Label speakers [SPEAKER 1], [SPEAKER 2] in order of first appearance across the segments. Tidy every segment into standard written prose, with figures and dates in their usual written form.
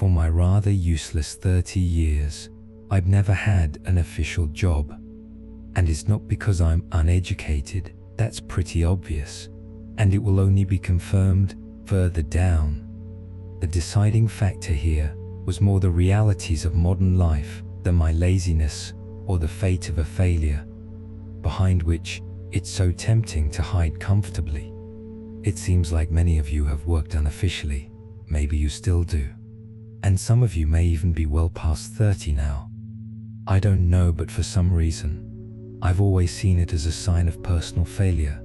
[SPEAKER 1] For my rather useless 30 years, I've never had an official job. And it's not because I'm uneducated, that's pretty obvious. And it will only be confirmed further down. The deciding factor here was more the realities of modern life than my laziness or the fate of a failure, behind which it's so tempting to hide comfortably. It seems like many of you have worked unofficially. Maybe you still do. And some of you may even be well past 30 now. I don't know, but for some reason, I've always seen it as a sign of personal failure.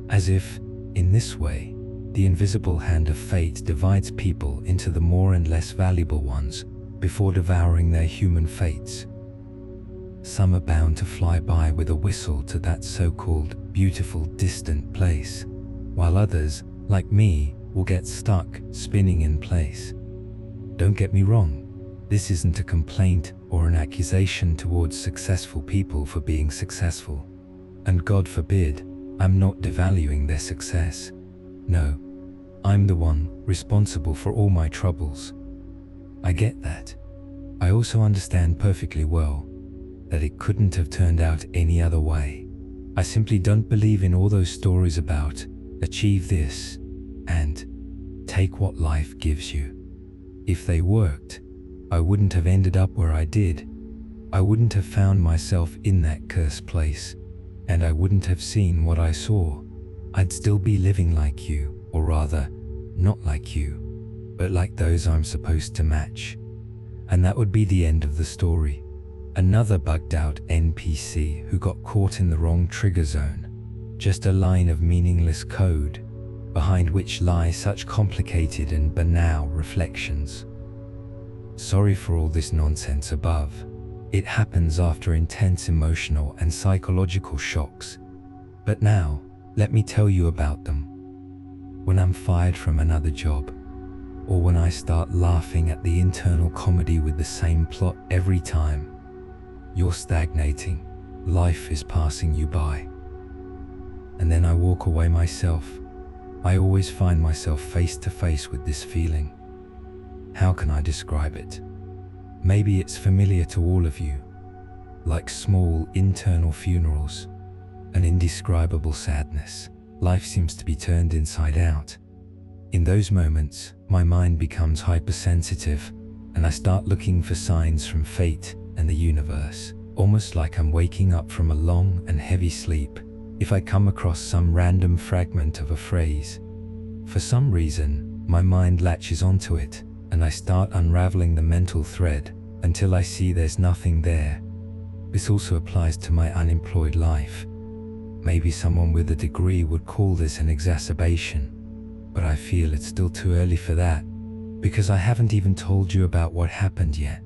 [SPEAKER 1] As if, in this way, the invisible hand of fate divides people into the more and less valuable ones before devouring their human fates. Some are bound to fly by with a whistle to that so-called beautiful distant place, while others, like me, will get stuck spinning in place. Don't get me wrong, this isn't a complaint or an accusation towards successful people for being successful. And God forbid, I'm not devaluing their success. No, I'm the one responsible for all my troubles. I get that. I also understand perfectly well that it couldn't have turned out any other way. I simply don't believe in all those stories about achieve this and take what life gives you. If they worked, I wouldn't have ended up where I did. I wouldn't have found myself in that cursed place, and I wouldn't have seen what I saw. I'd still be living like you, or rather, not like you, but like those I'm supposed to match. And that would be the end of the story. Another bugged out NPC who got caught in the wrong trigger zone. Just a line of meaningless code, behind which lie such complicated and banal reflections. Sorry for all this nonsense above. It happens after intense emotional and psychological shocks. But now, let me tell you about them. When I'm fired from another job, or when I start laughing at the internal comedy with the same plot every time. You're stagnating, life is passing you by. And then I walk away myself. I always find myself face to face with this feeling. How can I describe it? Maybe it's familiar to all of you. Like small internal funerals, an indescribable sadness. Life seems to be turned inside out. In those moments, my mind becomes hypersensitive, and I start looking for signs from fate and the universe, almost like I'm waking up from a long and heavy sleep. If I come across some random fragment of a phrase, for some reason, my mind latches onto it, and I start unraveling the mental thread until I see there's nothing there. This also applies to my unemployed life. Maybe someone with a degree would call this an exacerbation, but I feel it's still too early for that, because I haven't even told you about what happened yet.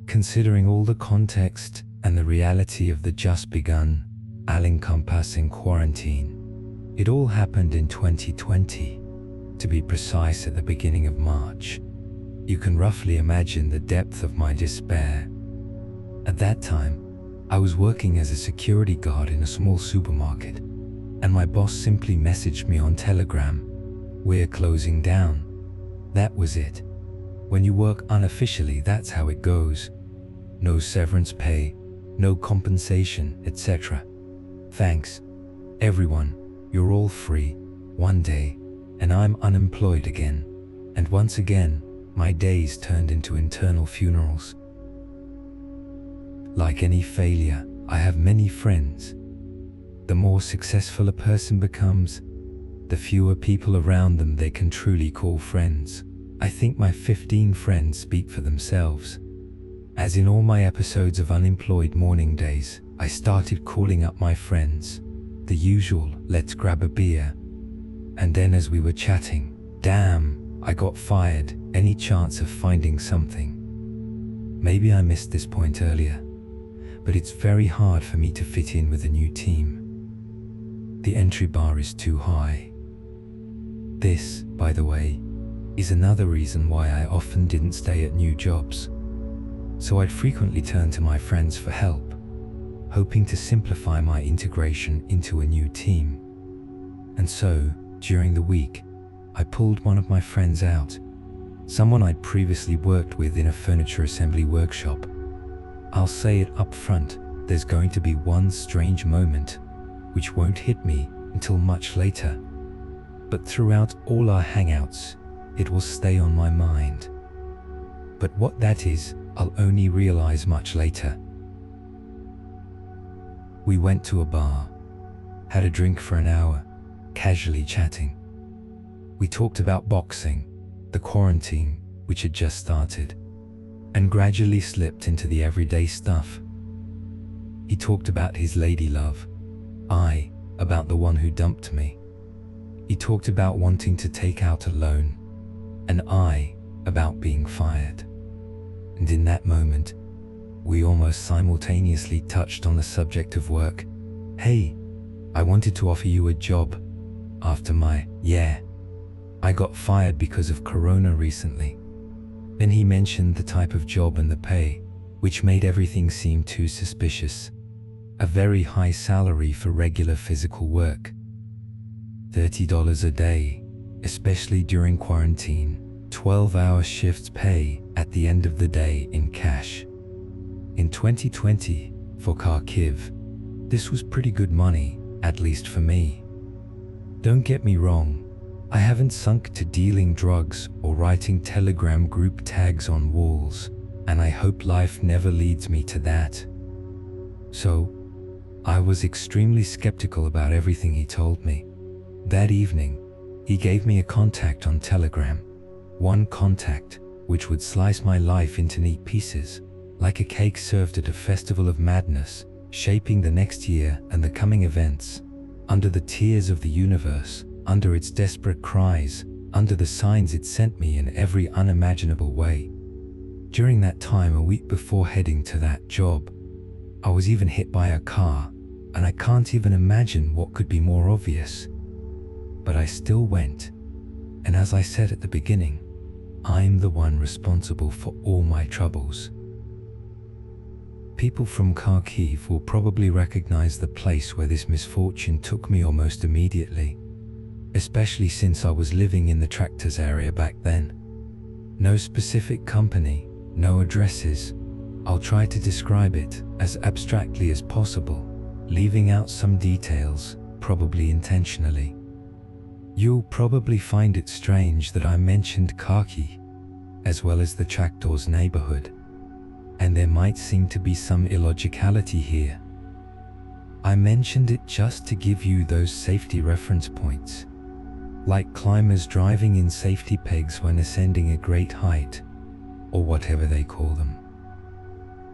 [SPEAKER 1] Considering all the context and the reality of the just begun, all-encompassing quarantine, it all happened in 2020, to be precise at the beginning of March. You can roughly imagine the depth of my despair. At that time, I was working as a security guard in a small supermarket, and my boss simply messaged me on Telegram, "We're closing down." That was it. When you work unofficially, that's how it goes. No severance pay, no compensation, etc. Thanks, everyone, you're all free, one day, and I'm unemployed again. And once again, my days turned into internal funerals. Like any failure, I have many friends. The more successful a person becomes, the fewer people around them they can truly call friends. I think my 15 friends speak for themselves. As in all my episodes of Unemployed Morning Days, I started calling up my friends. The usual, let's grab a beer. And then as we were chatting, damn, I got fired, any chance of finding something? Maybe I missed this point earlier, but it's very hard for me to fit in with a new team. The entry bar is too high. This, by the way, is another reason why I often didn't stay at new jobs. So I'd frequently turn to my friends for help, hoping to simplify my integration into a new team. And so, during the week, I pulled one of my friends out, someone I'd previously worked with in a furniture assembly workshop. I'll say it up front, there's going to be one strange moment, which won't hit me until much later. But throughout all our hangouts, it will stay on my mind. But what that is, I'll only realize much later. We went to a bar, had a drink for an hour, casually chatting. We talked about boxing, the quarantine, which had just started, and gradually slipped into the everyday stuff. He talked about his lady love, I about the one who dumped me. He talked about wanting to take out a loan, and I about being fired. And in that moment, we almost simultaneously touched on the subject of work. Hey, I wanted to offer you a job after I got fired because of Corona recently. Then he mentioned the type of job and the pay, which made everything seem too suspicious. A very high salary for regular physical work. $30 a day, especially during quarantine. 12-hour shifts pay at the end of the day in cash. In 2020, for Kharkiv, this was pretty good money, at least for me. Don't get me wrong, I haven't sunk to dealing drugs or writing Telegram group tags on walls, and I hope life never leads me to that. So, I was extremely skeptical about everything he told me. That evening, he gave me a contact on Telegram. One contact, which would slice my life into neat pieces, like a cake served at a festival of madness, shaping the next year and the coming events, under the tears of the universe, under its desperate cries, under the signs it sent me in every unimaginable way. During that time, a week before heading to that job, I was even hit by a car, and I can't even imagine what could be more obvious. But I still went, and as I said at the beginning, I'm the one responsible for all my troubles. People from Kharkiv will probably recognize the place where this misfortune took me almost immediately, especially since I was living in the tractors area back then. No specific company, no addresses. I'll try to describe it as abstractly as possible, leaving out some details, probably intentionally. You'll probably find it strange that I mentioned Kharkiv, as well as the tractors neighborhood, and there might seem to be some illogicality here. I mentioned it just to give you those safety reference points, like climbers driving in safety pegs when ascending a great height, or whatever they call them.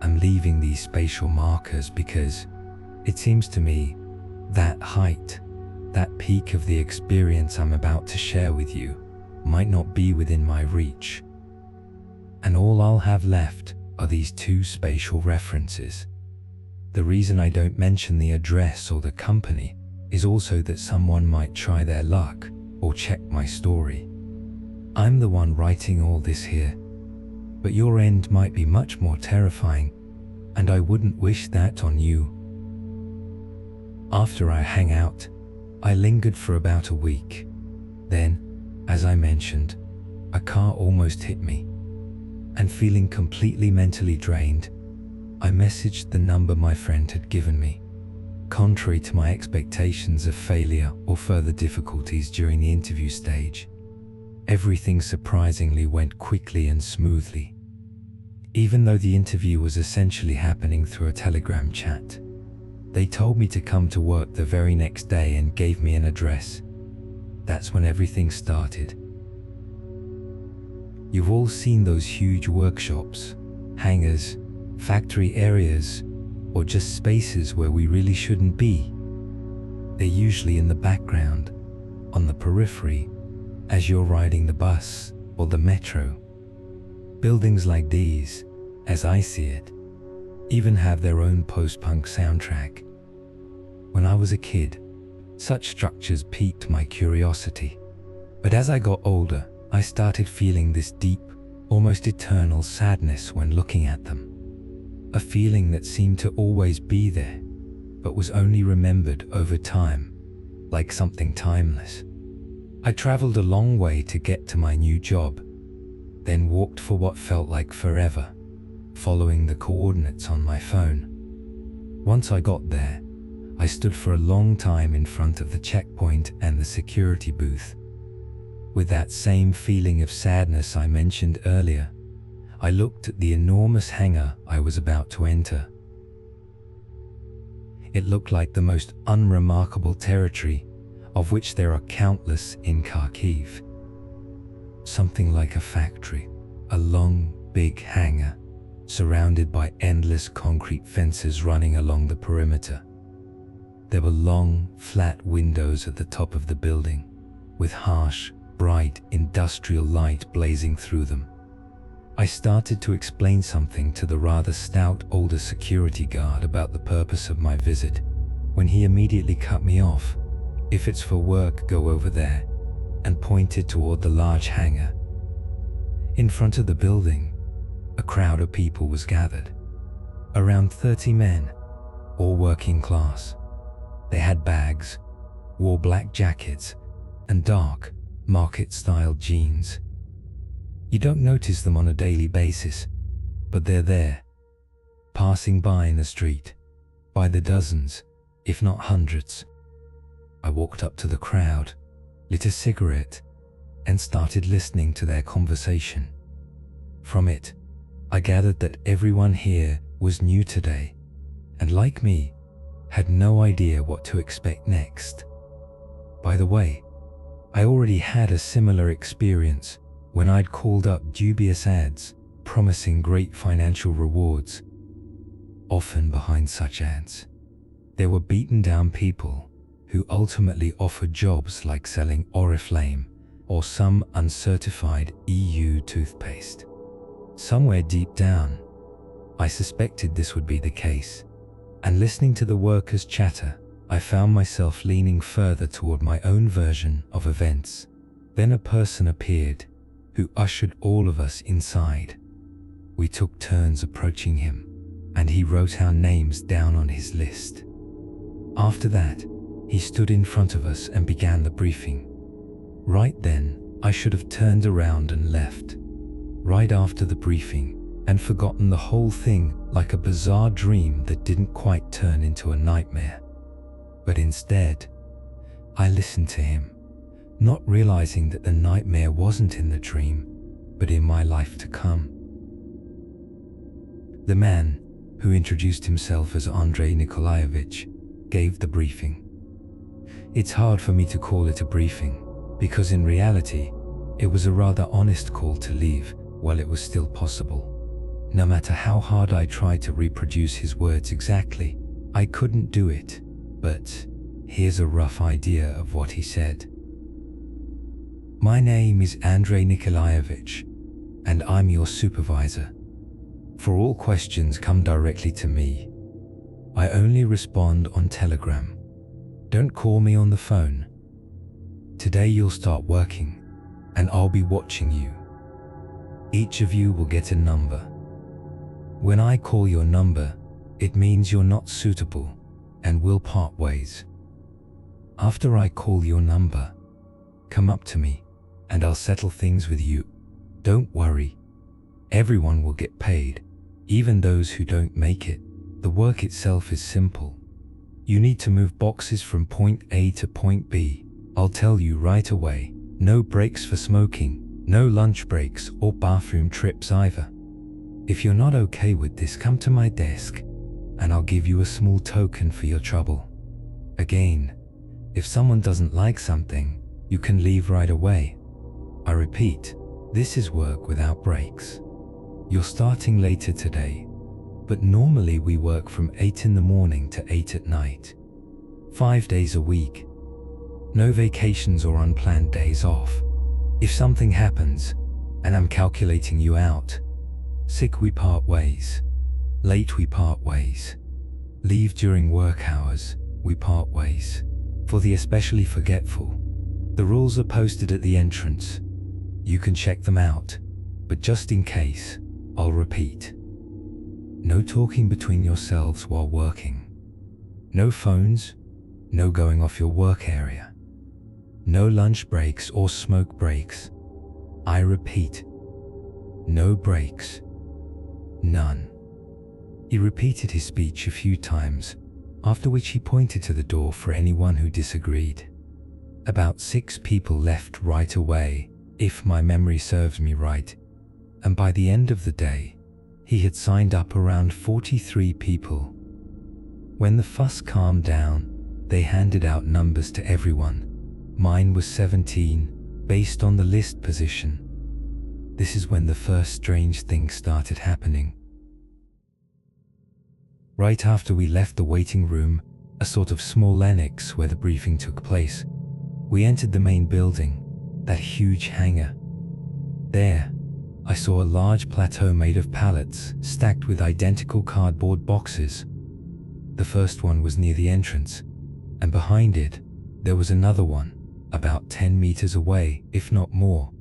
[SPEAKER 1] I'm leaving these spatial markers because it seems to me that height, that peak of the experience I'm about to share with you, might not be within my reach. And all I'll have left are these two spatial references. The reason I don't mention the address or the company is also that someone might try their luck or check my story. I'm the one writing all this here, but your end might be much more terrifying, and I wouldn't wish that on you. After our hangout, I lingered for about a week. Then, as I mentioned, a car almost hit me, and feeling completely mentally drained, I messaged the number my friend had given me. Contrary to my expectations of failure or further difficulties during the interview stage, everything surprisingly went quickly and smoothly. Even though the interview was essentially happening through a Telegram chat, they told me to come to work the very next day and gave me an address. That's when everything started. You've all seen those huge workshops, hangars, factory areas, or just spaces where we really shouldn't be. They're usually in the background, on the periphery, as you're riding the bus or the metro. Buildings like these, as I see it, even have their own post-punk soundtrack. When I was a kid, such structures piqued my curiosity. But as I got older, I started feeling this deep, almost eternal sadness when looking at them. A feeling that seemed to always be there, but was only remembered over time, like something timeless. I traveled a long way to get to my new job, then walked for what felt like forever, following the coordinates on my phone. Once I got there, I stood for a long time in front of the checkpoint and the security booth. With that same feeling of sadness I mentioned earlier, I looked at the enormous hangar I was about to enter. It looked like the most unremarkable territory, of which there are countless in Kharkiv. Something like a factory, a long, big hangar, surrounded by endless concrete fences running along the perimeter. There were long, flat windows at the top of the building, with harsh, bright, industrial light blazing through them. I started to explain something to the rather stout older security guard about the purpose of my visit, when he immediately cut me off. "If it's for work, go over there," and pointed toward the large hangar. In front of the building, a crowd of people was gathered. Around 30 men, all working class. They had bags, wore black jackets, and dark, market-style jeans. You don't notice them on a daily basis, but they're there, passing by in the street, by the dozens, if not hundreds. I walked up to the crowd, lit a cigarette, and started listening to their conversation. From it, I gathered that everyone here was new today, and like me, had no idea what to expect next. By the way, I already had a similar experience when I'd called up dubious ads promising great financial rewards. Often behind such ads, there were beaten down people who ultimately offered jobs like selling Oriflame or some uncertified EU toothpaste. Somewhere deep down, I suspected this would be the case, and listening to the workers' chatter, I found myself leaning further toward my own version of events. Then a person appeared who ushered all of us inside. We took turns approaching him, and he wrote our names down on his list. After that, he stood in front of us and began the briefing. Right then, I should have turned around and left, right after the briefing, and forgotten the whole thing like a bizarre dream that didn't quite turn into a nightmare. But instead, I listened to him, not realizing that the nightmare wasn't in the dream, but in my life to come. The man, who introduced himself as Andrei Nikolaevich, gave the briefing. It's hard for me to call it a briefing, because in reality, it was a rather honest call to leave while it was still possible. No matter how hard I tried to reproduce his words exactly, I couldn't do it, but here's a rough idea of what he said. "My name is Andrei Nikolaevich, and I'm your supervisor. For all questions, come directly to me. I only respond on Telegram. Don't call me on the phone. Today you'll start working, and I'll be watching you. Each of you will get a number. When I call your number, it means you're not suitable, and we'll part ways. After I call your number, come up to me, and I'll settle things with you. Don't worry. Everyone will get paid, even those who don't make it. The work itself is simple. You need to move boxes from point A to point B. I'll tell you right away. No breaks for smoking, no lunch breaks or bathroom trips either. If you're not okay with this, come to my desk, and I'll give you a small token for your trouble. Again, if someone doesn't like something, you can leave right away. I repeat, this is work without breaks. You're starting later today, but normally we work from 8 in the morning to 8 at night. 5 days a week. No vacations or unplanned days off. If something happens, and I'm calculating you out, sick we part ways. Late we part ways. Leave during work hours, we part ways. For the especially forgetful, the rules are posted at the entrance. You can check them out, but just in case, I'll repeat. No talking between yourselves while working. No phones, no going off your work area. No lunch breaks or smoke breaks. I repeat, No breaks. None. He repeated his speech a few times, after which he pointed to the door for anyone who disagreed. About 6 people left right away, if my memory serves me right, and by the end of the day, he had signed up around 43 people. When the fuss calmed down, they handed out numbers to everyone. Mine was 17, based on the list position. This is when the first strange thing started happening. Right after we left the waiting room, a sort of small annex where the briefing took place, we entered the main building, that huge hangar. There, I saw a large plateau made of pallets stacked with identical cardboard boxes. The first one was near the entrance, and behind it, there was another one, about 10 meters away, if not more.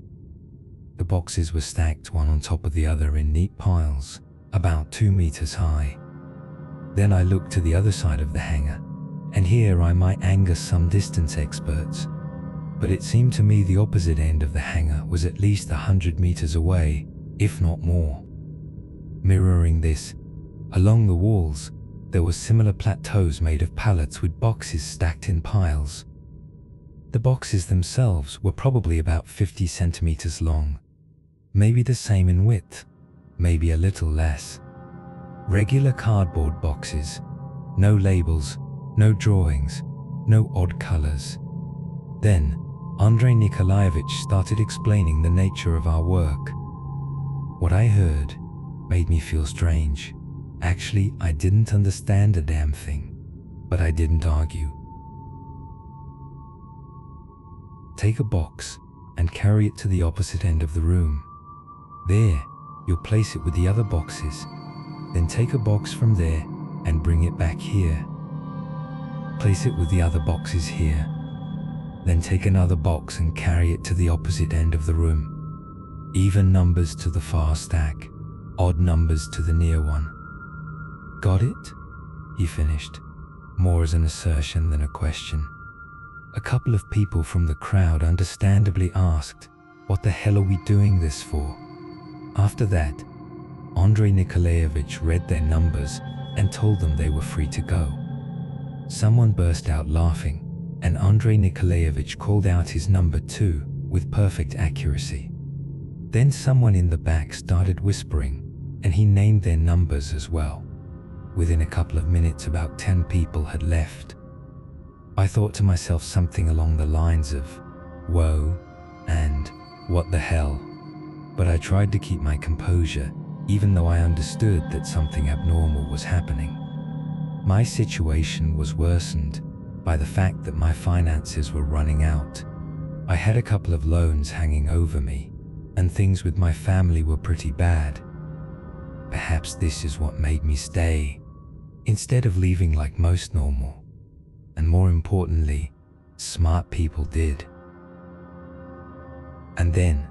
[SPEAKER 1] The boxes were stacked one on top of the other in neat piles, about 2 meters high. Then I looked to the other side of the hangar, and here I might anger some distance experts, but it seemed to me the opposite end of the hangar was at least 100 meters away, if not more. Mirroring this, along the walls, there were similar plateaus made of pallets with boxes stacked in piles. The boxes themselves were probably about 50 centimeters long, maybe the same in width, maybe a little less. Regular cardboard boxes, no labels, no drawings, no odd colors. Then, Andrei Nikolaevich started explaining the nature of our work. What I heard made me feel strange. Actually, I didn't understand a damn thing, but I didn't argue. Take a box and carry it to the opposite end of the room. There, you'll place it with the other boxes. Then take a box from there and bring it back here. Place it with the other boxes here. Then take another box and carry it to the opposite end of the room. Even numbers to the far stack, odd numbers to the near one. Got it? He finished, more as an assertion than a question. A couple of people from the crowd understandably asked, "What the hell are we doing this for?" After that, Andrei Nikolaevich read their numbers and told them they were free to go. Someone burst out laughing, and Andrei Nikolaevich called out his number too, with perfect accuracy. Then someone in the back started whispering, and he named their numbers as well. Within a couple of minutes, about 10 people had left. I thought to myself something along the lines of, "Whoa," and "What the hell?" But I tried to keep my composure, even though I understood that something abnormal was happening. My situation was worsened by the fact that my finances were running out. I had a couple of loans hanging over me, and things with my family were pretty bad. Perhaps this is what made me stay, instead of leaving like most normal, and more importantly, smart people did. And then,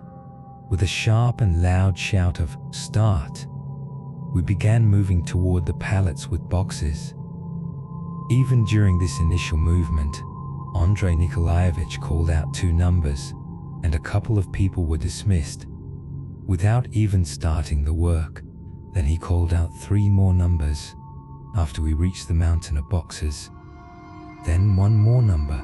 [SPEAKER 1] with a sharp and loud shout of "Start!" we began moving toward the pallets with boxes. Even during this initial movement, Andrei Nikolaevich called out 2 numbers, and a couple of people were dismissed, without even starting the work. Then he called out 3 more numbers, after we reached the mountain of boxes. Then 1 more number,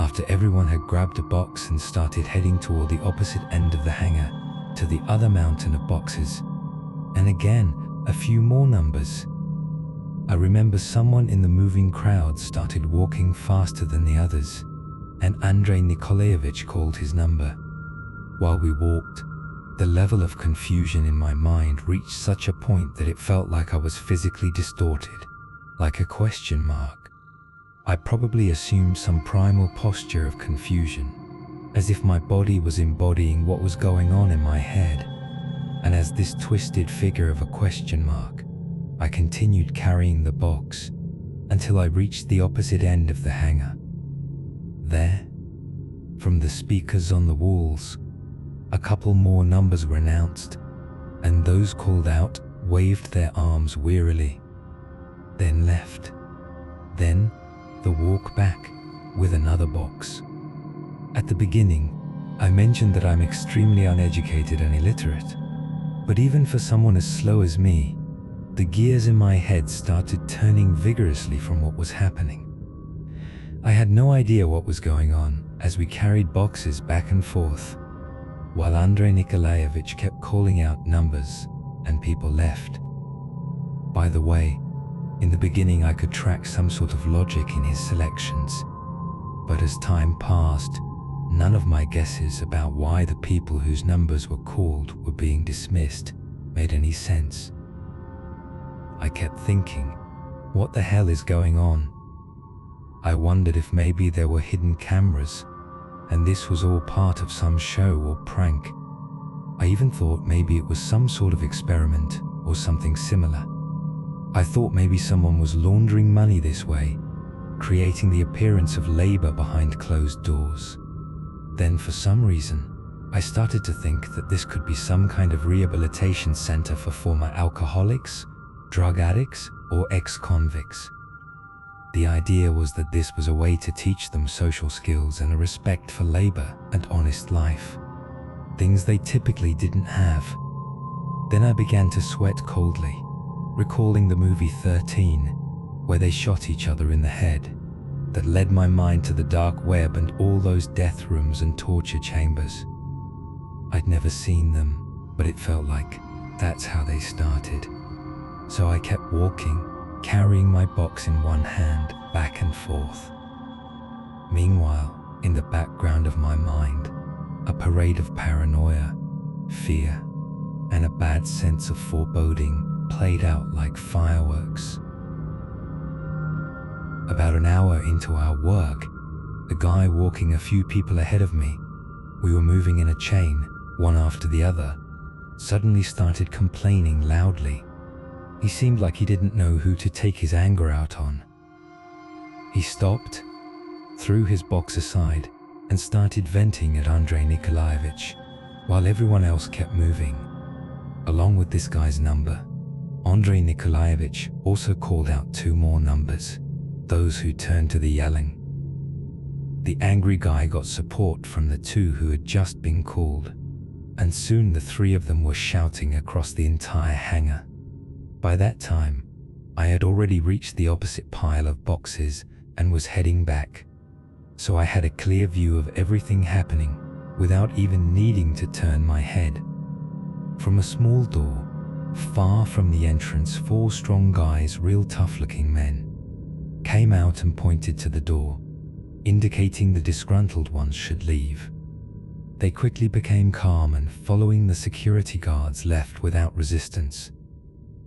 [SPEAKER 1] after everyone had grabbed a box and started heading toward the opposite end of the hangar, to the other mountain of boxes. And again, a few more numbers. I remember someone in the moving crowd started walking faster than the others, and Andrei Nikolaevich called his number. While we walked, the level of confusion in my mind reached such a point that it felt like I was physically distorted, like a question mark. I probably assumed some primal posture of confusion, as if my body was embodying what was going on in my head. And as this twisted figure of a question mark, I continued carrying the box until I reached the opposite end of the hangar. There, from the speakers on the walls, a couple more numbers were announced, and those called out waved their arms wearily, then left. Then the walk back with another box. At the beginning, I mentioned that I'm extremely uneducated and illiterate. But even for someone as slow as me, the gears in my head started turning vigorously from what was happening. I had no idea what was going on as we carried boxes back and forth, while Andrei Nikolaevich kept calling out numbers and people left. By the way, in the beginning I could track some sort of logic in his selections, but as time passed, none of my guesses about why the people whose numbers were called were being dismissed made any sense. I kept thinking, what the hell is going on? I wondered if maybe there were hidden cameras, and this was all part of some show or prank. I even thought maybe it was some sort of experiment or something similar. I thought maybe someone was laundering money this way, creating the appearance of labor behind closed doors. Then for some reason, I started to think that this could be some kind of rehabilitation center for former alcoholics, drug addicts, or ex-convicts. The idea was that this was a way to teach them social skills and a respect for labor and honest life, things they typically didn't have. Then I began to sweat coldly, recalling the movie 13, where they shot each other in the head. That led my mind to the dark web and all those death rooms and torture chambers. I'd never seen them, but it felt like that's how they started. So I kept walking, carrying my box in one hand, back and forth. Meanwhile, in the background of my mind, a parade of paranoia, fear, and a bad sense of foreboding played out like fireworks. About an hour into our work, the guy walking a few people ahead of me, we were moving in a chain, one after the other, suddenly started complaining loudly. He seemed like he didn't know who to take his anger out on. He stopped, threw his box aside, and started venting at Andrei Nikolaevich, while everyone else kept moving. Along with this guy's number, Andrei Nikolaevich also called out 2 more numbers, those who turned to the yelling. The angry guy got support from the 2 who had just been called, and soon the 3 of them were shouting across the entire hangar. By that time, I had already reached the opposite pile of boxes and was heading back, so I had a clear view of everything happening without even needing to turn my head. From a small door, far from the entrance, 4 strong guys, real tough-looking men, came out and pointed to the door, indicating the disgruntled ones should leave. They quickly became calm and, following the security guards, left without resistance.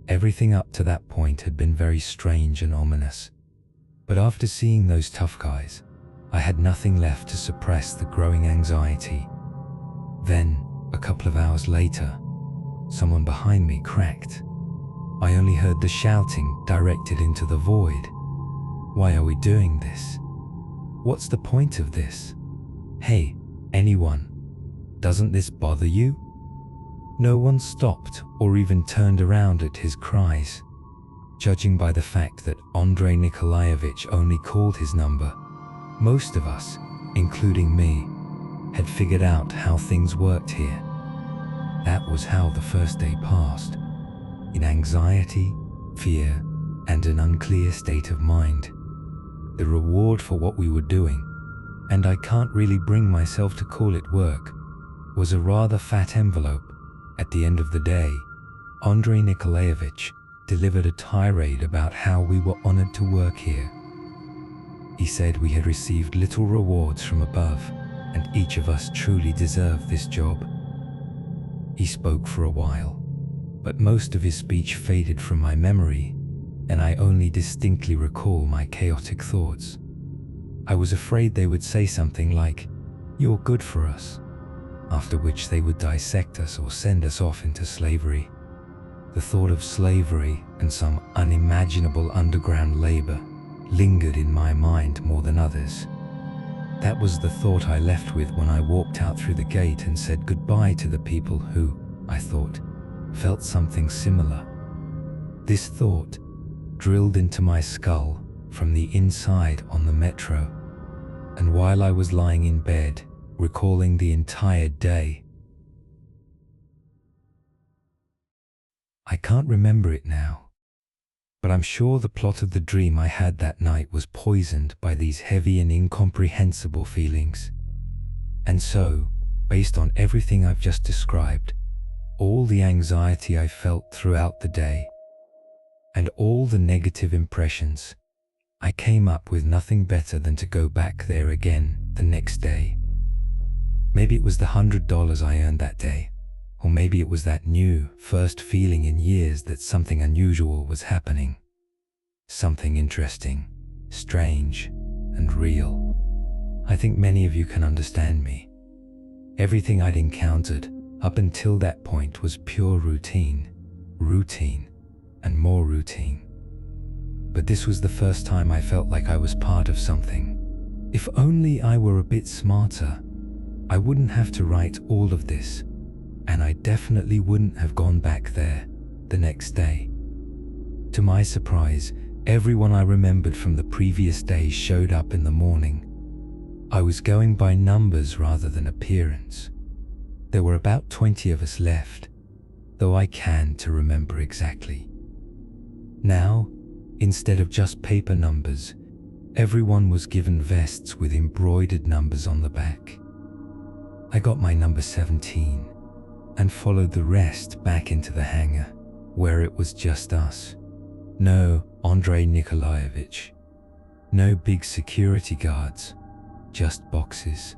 [SPEAKER 1] Everything up to that point had been very strange and ominous, but after seeing those tough guys, I had nothing left to suppress the growing anxiety. Then, a couple of hours later, someone behind me cracked. I only heard the shouting directed into the void. Why are we doing this? What's the point of this? Hey, anyone, doesn't this bother you? No one stopped or even turned around at his cries. Judging by the fact that Andrei Nikolaevich only called his number, most of us, including me, had figured out how things worked here. That was how the first day passed, in anxiety, fear, and an unclear state of mind. The reward for what we were doing, and I can't really bring myself to call it work, was a rather fat envelope. At the end of the day, Andrei Nikolaevich delivered a tirade about how we were honored to work here. He said we had received little rewards from above, and each of us truly deserved this job. He spoke for a while, but most of his speech faded from my memory, and I only distinctly recall my chaotic thoughts. I was afraid they would say something like, "You're good for us," after which they would dissect us or send us off into slavery. The thought of slavery and some unimaginable underground labor lingered in my mind more than others. That was the thought I left with when I walked out through the gate and said goodbye to the people who, I thought, felt something similar. This thought drilled into my skull from the inside on the metro, and while I was lying in bed, recalling the entire day, I can't remember it now, but I'm sure the plot of the dream I had that night was poisoned by these heavy and incomprehensible feelings. And so, based on everything I've just described, all the anxiety I felt throughout the day, and all the negative impressions, I came up with nothing better than to go back there again the next day. Maybe it was the $100 I earned that day, or maybe it was that new, first feeling in years that something unusual was happening. Something interesting, strange, and real. I think many of you can understand me. Everything I'd encountered up until that point was pure routine, and more routine. But this was the first time I felt like I was part of something. If only I were a bit smarter, I wouldn't have to write all of this, and I definitely wouldn't have gone back there the next day. To my surprise, everyone I remembered from the previous day showed up in the morning. I was going by numbers rather than appearance. There were about 20 of us left, though I can't remember exactly. Now, instead of just paper numbers, everyone was given vests with embroidered numbers on the back. I got my number 17 and followed the rest back into the hangar, where it was just us. No Andrei Nikolaevich, no big security guards, just boxes.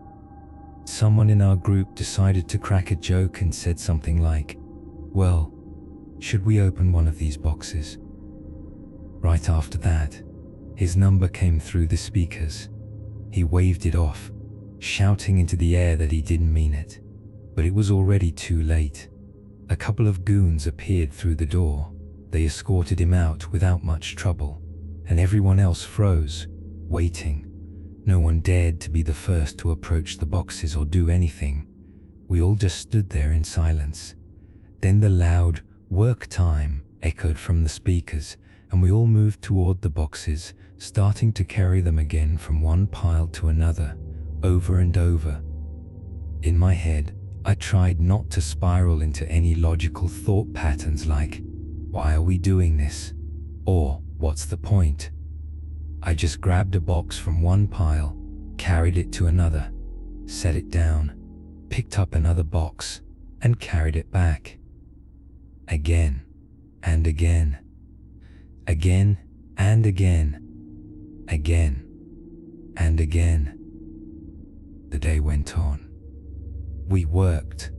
[SPEAKER 1] Someone in our group decided to crack a joke and said something like, "Well, should we open one of these boxes?" Right after that, his number came through the speakers. He waved it off, shouting into the air that he didn't mean it. But it was already too late. A couple of goons appeared through the door. They escorted him out without much trouble, and everyone else froze, waiting. No one dared to be the first to approach the boxes or do anything. We all just stood there in silence. Then the loud "work time" echoed from the speakers, and we all moved toward the boxes, starting to carry them again from one pile to another, over and over. In my head, I tried not to spiral into any logical thought patterns like, "Why are we doing this?" or "What's the point?" I just grabbed a box from one pile, carried it to another, set it down, picked up another box, and carried it back. Again and again. Again and again. Again and again. The day went on. We worked,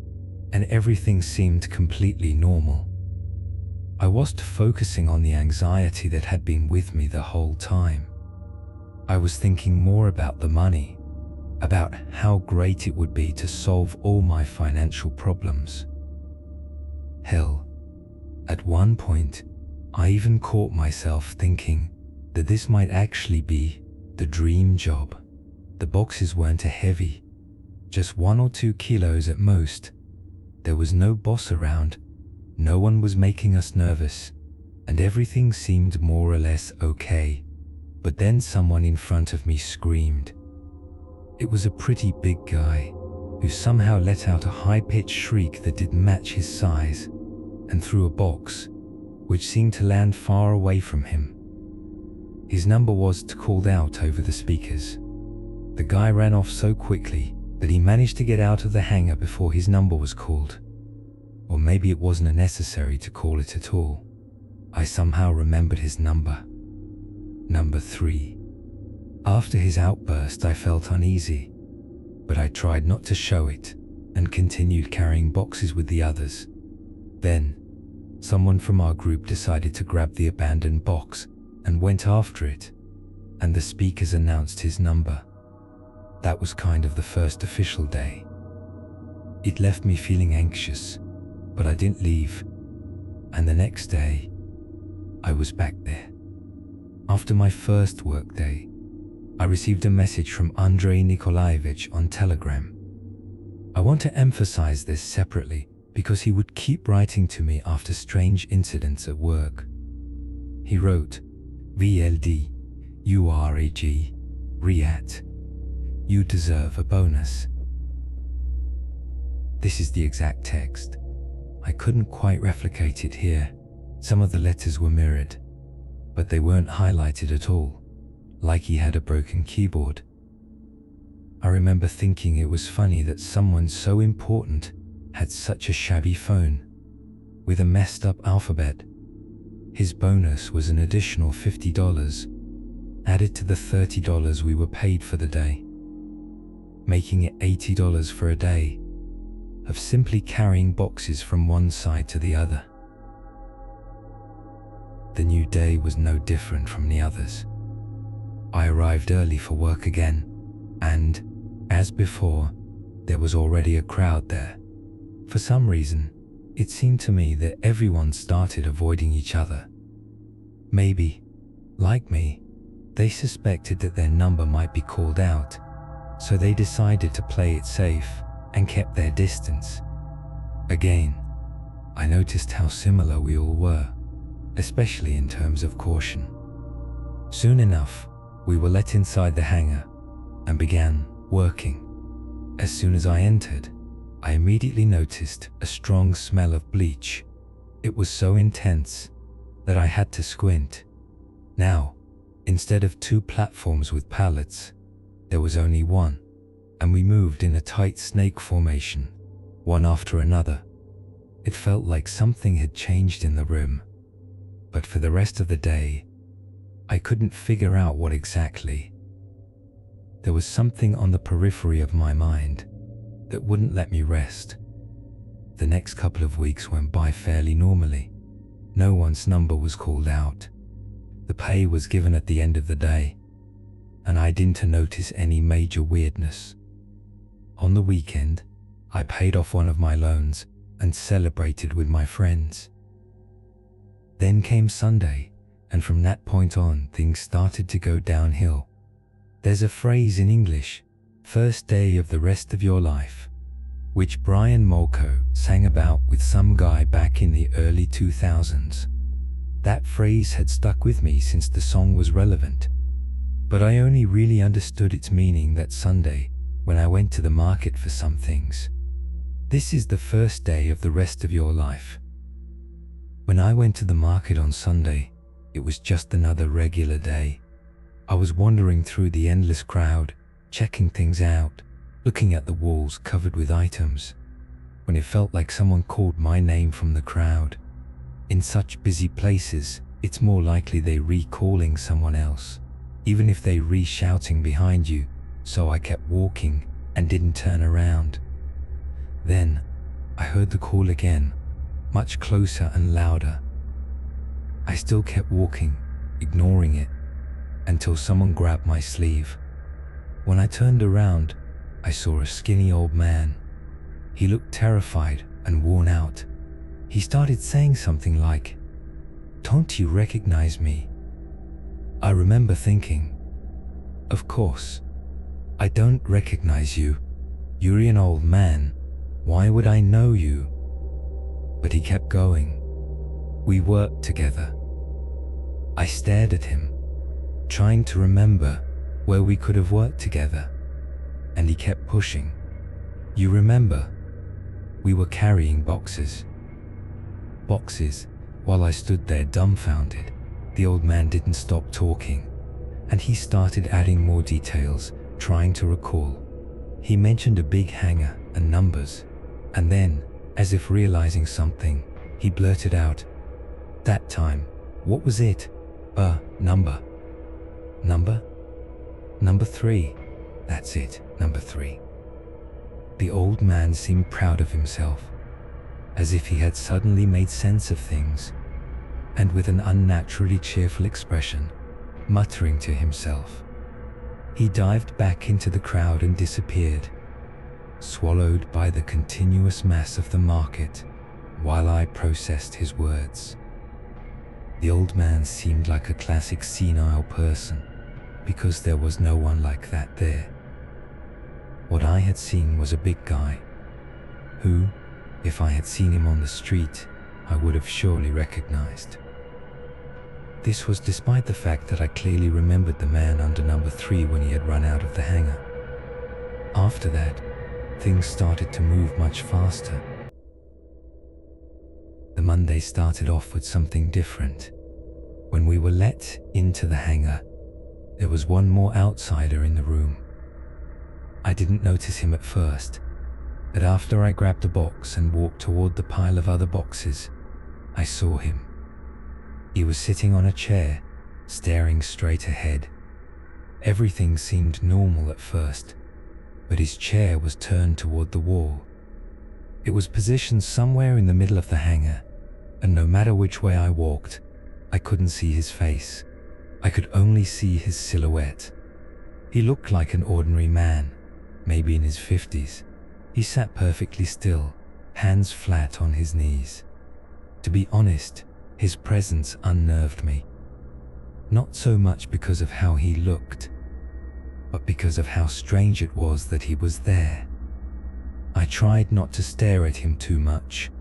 [SPEAKER 1] and everything seemed completely normal. I wasn't focusing on the anxiety that had been with me the whole time. I was thinking more about the money, about how great it would be to solve all my financial problems. Hell, at one point, I even caught myself thinking that this might actually be the dream job. The boxes weren't heavy, just 1 or 2 kilos at most. There was no boss around, no one was making us nervous, and everything seemed more or less okay. But then someone in front of me screamed. It was a pretty big guy, who somehow let out a high-pitched shriek that didn't match his size, and threw a box, which seemed to land far away from him. His number was called out over the speakers. The guy ran off so quickly that he managed to get out of the hangar before his number was called. Or maybe it wasn't necessary to call it at all. I somehow remembered his number. Number 3. After his outburst, I felt uneasy, but I tried not to show it and continued carrying boxes with the others. Then, someone from our group decided to grab the abandoned box and went after it, and the speakers announced his number. That was kind of the first official day. It left me feeling anxious, but I didn't leave, and the next day, I was back there. After my first work day, I received a message from Andrei Nikolaevich on Telegram. I want to emphasize this separately because he would keep writing to me after strange incidents at work. He wrote, "VLD, URAG, REAT. You deserve a bonus." This is the exact text. I couldn't quite replicate it here, Some of the letters were mirrored, but they weren't highlighted at all, like he had a broken keyboard. I remember thinking it was funny that someone so important had such a shabby phone with a messed up alphabet. His bonus was an additional $50 added to the $30 we were paid for the day, making it $80 for a day of simply carrying boxes from one side to the other. The new day was no different from the others. I arrived early for work again, and, as before, there was already a crowd there. For some reason, it seemed to me that everyone started avoiding each other. Maybe, like me, they suspected that their number might be called out, so they decided to play it safe and kept their distance. Again, I noticed how similar we all were, especially in terms of caution. Soon enough, we were let inside the hangar and began working. As soon as I entered, I immediately noticed a strong smell of bleach. It was so intense that I had to squint. Now, instead of 2 platforms with pallets, there was only one, and we moved in a tight snake formation, one after another. It felt like something had changed in the room, but for the rest of the day, I couldn't figure out what exactly. There was something on the periphery of my mind that wouldn't let me rest. The next couple of weeks went by fairly normally. No one's number was called out. The pay was given at the end of the day, and I didn't notice any major weirdness. On the weekend, I paid off one of my loans and celebrated with my friends. Then came Sunday, and from that point on, things started to go downhill. There's a phrase in English, "first day of the rest of your life," which Brian Molko sang about with some guy back in the early 2000s. That phrase had stuck with me since the song was relevant, but I only really understood its meaning that Sunday when I went to the market for some things. This is the first day of the rest of your life. When I went to the market on Sunday, it was just another regular day. I was wandering through the endless crowd, checking things out, looking at the walls covered with items, when it felt like someone called my name from the crowd. In such busy places, it's more likely they recalling someone else, even if they re-shouting behind you, so I kept walking and didn't turn around. Then, I heard the call again, much closer and louder. I still kept walking, ignoring it, until someone grabbed my sleeve. When I turned around, I saw a skinny old man. He looked terrified and worn out. He started saying something like, "Don't you recognize me?" I remember thinking, "Of course, I don't recognize you. You're an old man. Why would I know you?" But he kept going. We worked together. I stared at him, trying to remember where we could have worked together, and he kept pushing. "You remember? We were carrying boxes." While I stood there dumbfounded, the old man didn't stop talking, and he started adding more details, trying to recall. He mentioned a big hangar and numbers, and then, as if realizing something, he blurted out, "That time, what was it? Number? Number 3. That's it, number 3. The old man seemed proud of himself, as if he had suddenly made sense of things, and with an unnaturally cheerful expression, muttering to himself, he dived back into the crowd and disappeared, swallowed by the continuous mass of the market, while I processed his words. The old man seemed like a classic senile person, because there was no one like that there. What I had seen was a big guy, who, if I had seen him on the street, I would have surely recognized. This was despite the fact that I clearly remembered the man under number 3 when he had run out of the hangar. After that, things started to move much faster. The Monday started off with something different. When we were let into the hangar, there was one more outsider in the room. I didn't notice him at first, but after I grabbed a box and walked toward the pile of other boxes, I saw him. He was sitting on a chair, staring straight ahead. Everything seemed normal at first, but his chair was turned toward the wall. It was positioned somewhere in the middle of the hangar, and no matter which way I walked, I couldn't see his face. I could only see his silhouette. He looked like an ordinary man, maybe in his 50s. He sat perfectly still, hands flat on his knees. To be honest, his presence unnerved me. Not so much because of how he looked, but because of how strange it was that he was there. I tried not to stare at him too much,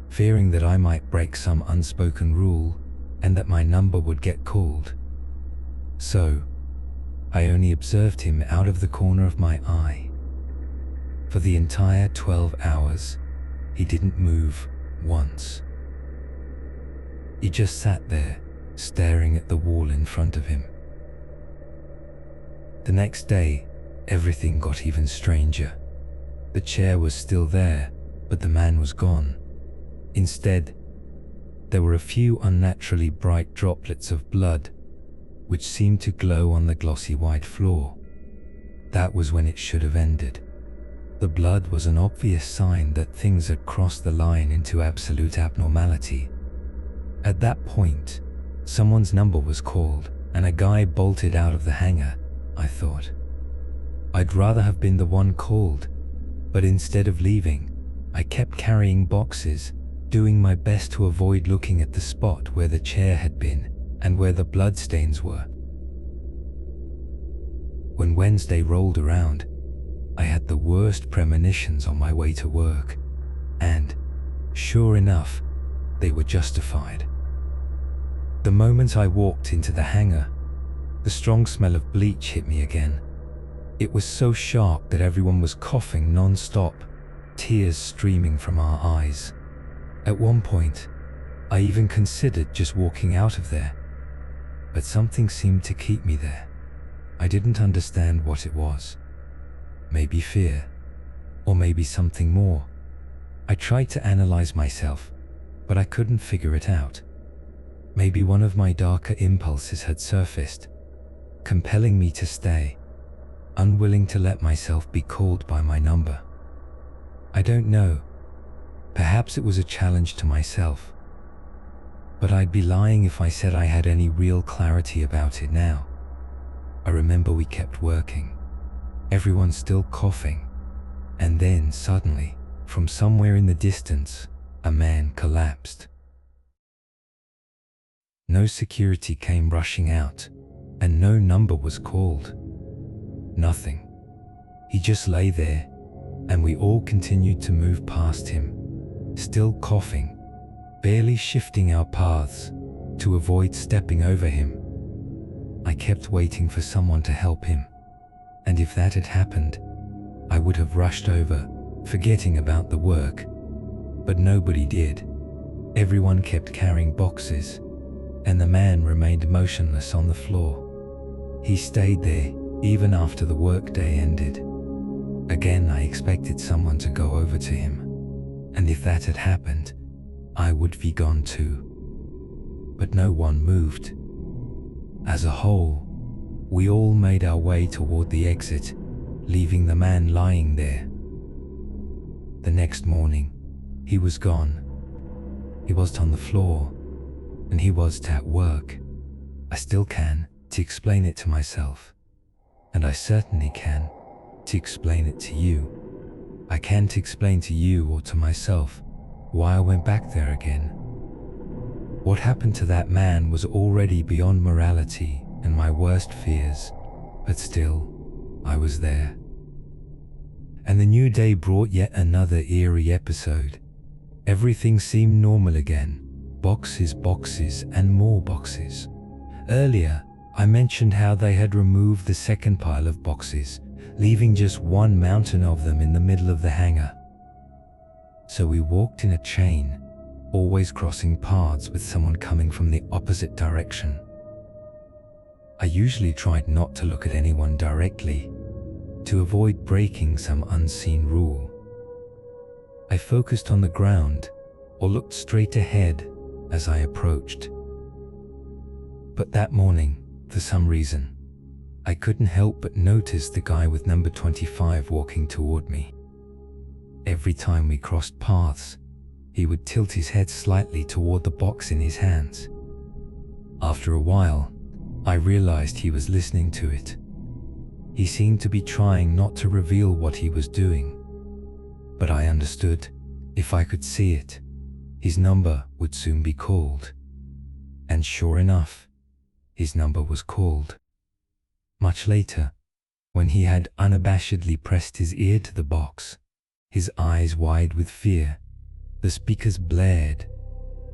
[SPEAKER 1] fearing that I might break some unspoken rule and that my number would get called. So, I only observed him out of the corner of my eye. For the entire 12 hours, he didn't move once. He just sat there, staring at the wall in front of him. The next day, everything got even stranger. The chair was still there, but the man was gone. Instead, there were a few unnaturally bright droplets of blood, which seemed to glow on the glossy white floor. That was when it should have ended. The blood was an obvious sign that things had crossed the line into absolute abnormality. At that point, someone's number was called, and a guy bolted out of the hangar, I thought. I'd rather have been the one called, but instead of leaving, I kept carrying boxes, doing my best to avoid looking at the spot where the chair had been and where the bloodstains were. When Wednesday rolled around, I had the worst premonitions on my way to work, and, sure enough, they were justified. The moment I walked into the hangar, the strong smell of bleach hit me again. It was so sharp that everyone was coughing non-stop, tears streaming from our eyes. At one point, I even considered just walking out of there, but something seemed to keep me there. I didn't understand what it was. Maybe fear, or maybe something more. I tried to analyze myself, but I couldn't figure it out. Maybe one of my darker impulses had surfaced, compelling me to stay, unwilling to let myself be called by my number. I don't know. Perhaps it was a challenge to myself. But I'd be lying if I said I had any real clarity about it now. I remember we kept working, everyone still coughing, and then suddenly, from somewhere in the distance, a man collapsed. No security came rushing out, and no number was called. Nothing. He just lay there, and we all continued to move past him, still coughing, barely shifting our paths to avoid stepping over him. I kept waiting for someone to help him, and if that had happened, I would have rushed over, forgetting about the work. But nobody did. Everyone kept carrying boxes, and the man remained motionless on the floor. He stayed there even after the workday ended. Again, I expected someone to go over to him, and if that had happened, I would be gone too. But no one moved. As a whole, we all made our way toward the exit, leaving the man lying there. The next morning, he was gone. He wasn't on the floor, and he wasn't at work. I still can to explain it to myself, and I certainly can to explain it to you. I can't explain to you or to myself why I went back there again. What happened to that man was already beyond morality and my worst fears, but still, I was there. And the new day brought yet another eerie episode. Everything seemed normal again. Boxes, boxes, and more boxes. Earlier, I mentioned how they had removed the second pile of boxes, leaving just one mountain of them in the middle of the hangar. So we walked in a chain, always crossing paths with someone coming from the opposite direction. I usually tried not to look at anyone directly, to avoid breaking some unseen rule. I focused on the ground or looked straight ahead as I approached. But that morning, for some reason, I couldn't help but notice the guy with number 25 walking toward me. Every time we crossed paths, he would tilt his head slightly toward the box in his hands. After a while, I realized he was listening to it. He seemed to be trying not to reveal what he was doing. But I understood, if I could see it, his number would soon be called. And sure enough, his number was called. Much later, when he had unabashedly pressed his ear to the box, his eyes wide with fear, the speakers blared,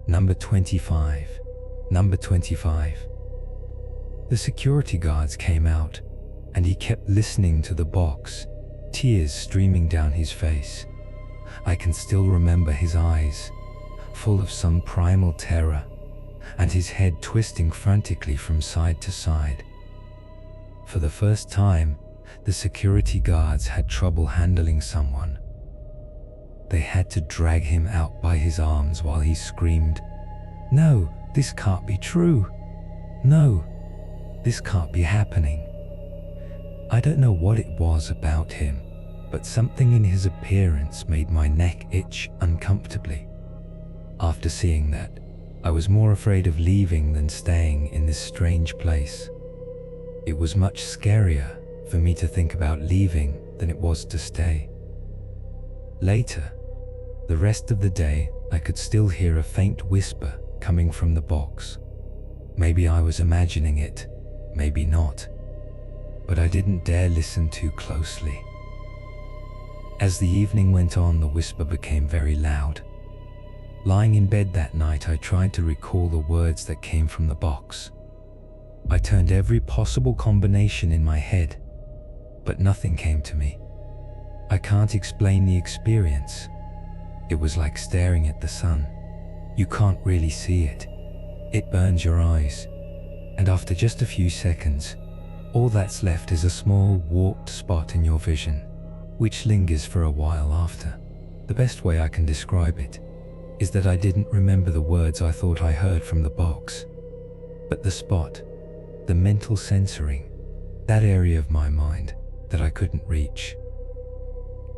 [SPEAKER 1] "Number 25, number 25. The security guards came out, and he kept listening to the box, tears streaming down his face. I can still remember his eyes, full of some primal terror, and his head twisting frantically from side to side. For the first time, the security guards had trouble handling someone. They had to drag him out by his arms while he screamed, "No, this can't be true. No, this can't be happening." I don't know what it was about him, but something in his appearance made my neck itch uncomfortably. After seeing that, I was more afraid of leaving than staying in this strange place. It was much scarier for me to think about leaving than it was to stay. Later, the rest of the day, I could still hear a faint whisper coming from the box. Maybe I was imagining it, maybe not, but I didn't dare listen too closely. As the evening went on, the whisper became very loud. Lying in bed that night, I tried to recall the words that came from the box. I turned every possible combination in my head, but nothing came to me. I can't explain the experience. It was like staring at the sun. You can't really see it. It burns your eyes, and after just a few seconds, all that's left is a small warped spot in your vision, which lingers for a while after. The best way I can describe it is that I didn't remember the words I thought I heard from the box, but the spot, the mental censoring, that area of my mind that I couldn't reach.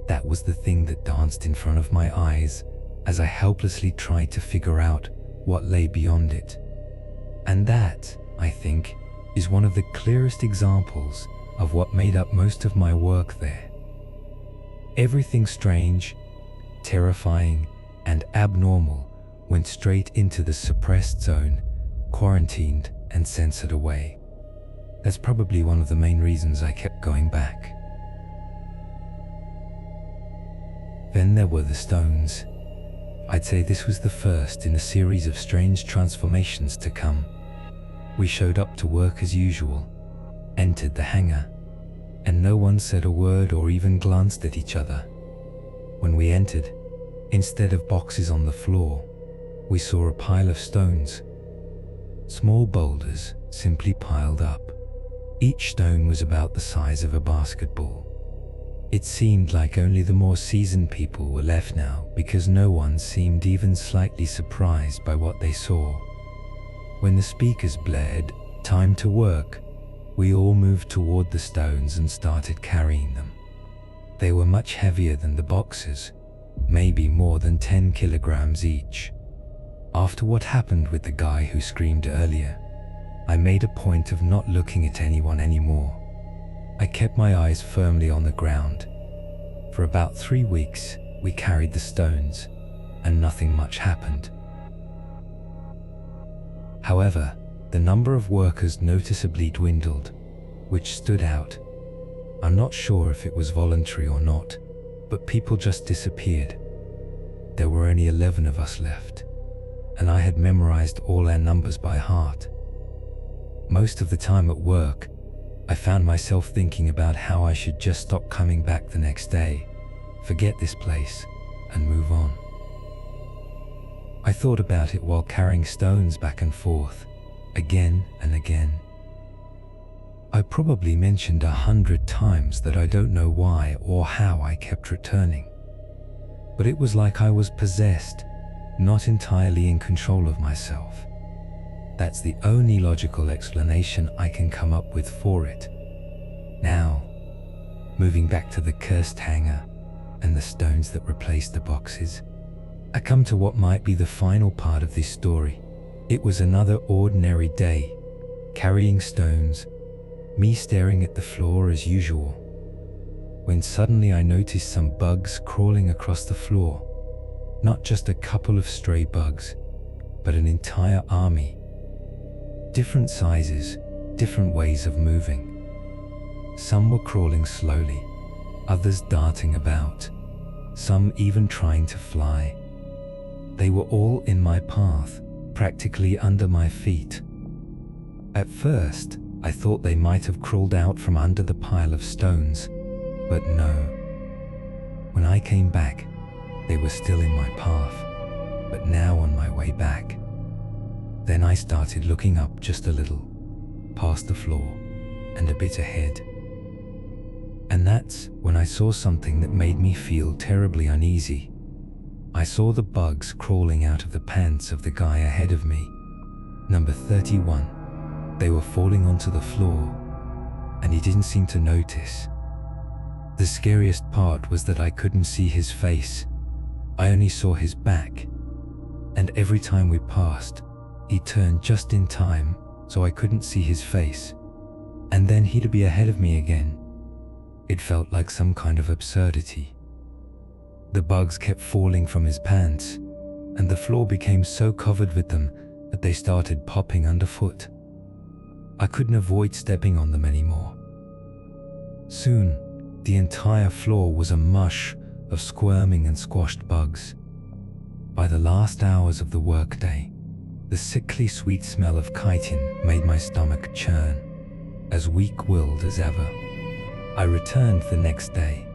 [SPEAKER 1] That was the thing that danced in front of my eyes as I helplessly tried to figure out what lay beyond it. And that, I think, is one of the clearest examples of what made up most of my work there. Everything strange, terrifying, and abnormal went straight into the suppressed zone, quarantined and censored away. That's probably one of the main reasons I kept going back. Then there were the stones. I'd say this was the first in a series of strange transformations to come. We showed up to work as usual, entered the hangar, and no one said a word or even glanced at each other. When we entered, instead of boxes on the floor, we saw a pile of stones. Small boulders simply piled up. Each stone was about the size of a basketball. It seemed like only the more seasoned people were left now, because no one seemed even slightly surprised by what they saw. When the speakers blared, "Time to work," we all moved toward the stones and started carrying them. They were much heavier than the boxes, maybe more than 10 kilograms each. After what happened with the guy who screamed earlier, I made a point of not looking at anyone anymore. I kept my eyes firmly on the ground. For about 3 weeks, we carried the stones, and nothing much happened. However, the number of workers noticeably dwindled, which stood out. I'm not sure if it was voluntary or not, but people just disappeared. There were only 11 of us left, and I had memorized all our numbers by heart. Most of the time at work, I found myself thinking about how I should just stop coming back the next day, forget this place, and move on. I thought about it while carrying stones back and forth, again and again. I probably mentioned 100 times that I don't know why or how I kept returning. But it was like I was possessed, not entirely in control of myself. That's the only logical explanation I can come up with for it. Now, moving back to the cursed hangar and the stones that replaced the boxes, I come to what might be the final part of this story. It was another ordinary day, carrying stones, me staring at the floor as usual, when suddenly I noticed some bugs crawling across the floor. Not just a couple of stray bugs, but an entire army. Different sizes, different ways of moving. Some were crawling slowly, others darting about, some even trying to fly. They were all in my path, practically under my feet. At first, I thought they might have crawled out from under the pile of stones, but no. When I came back, they were still in my path, but now on my way back. Then I started looking up just a little, past the floor, and a bit ahead. And that's when I saw something that made me feel terribly uneasy. I saw the bugs crawling out of the pants of the guy ahead of me, number 31. They were falling onto the floor, and he didn't seem to notice. The scariest part was that I couldn't see his face. I only saw his back, and every time we passed, he turned just in time so I couldn't see his face, and then he'd be ahead of me again. It felt like some kind of absurdity. The bugs kept falling from his pants, and the floor became so covered with them that they started popping underfoot. I couldn't avoid stepping on them anymore. Soon, the entire floor was a mush of squirming and squashed bugs. By the last hours of the workday, the sickly sweet smell of chitin made my stomach churn, as weak-willed as ever. I returned the next day.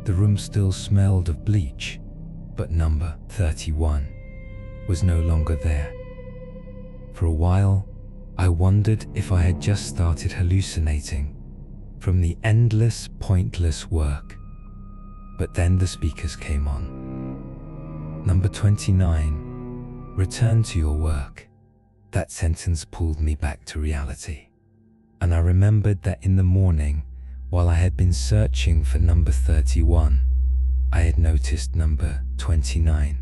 [SPEAKER 1] The room still smelled of bleach, but number 31 was no longer there. For a while, I wondered if I had just started hallucinating from the endless, pointless work. But then the speakers came on. Number 29, return to your work. That sentence pulled me back to reality. And I remembered that in the morning, while I had been searching for number 31, I had noticed number 29.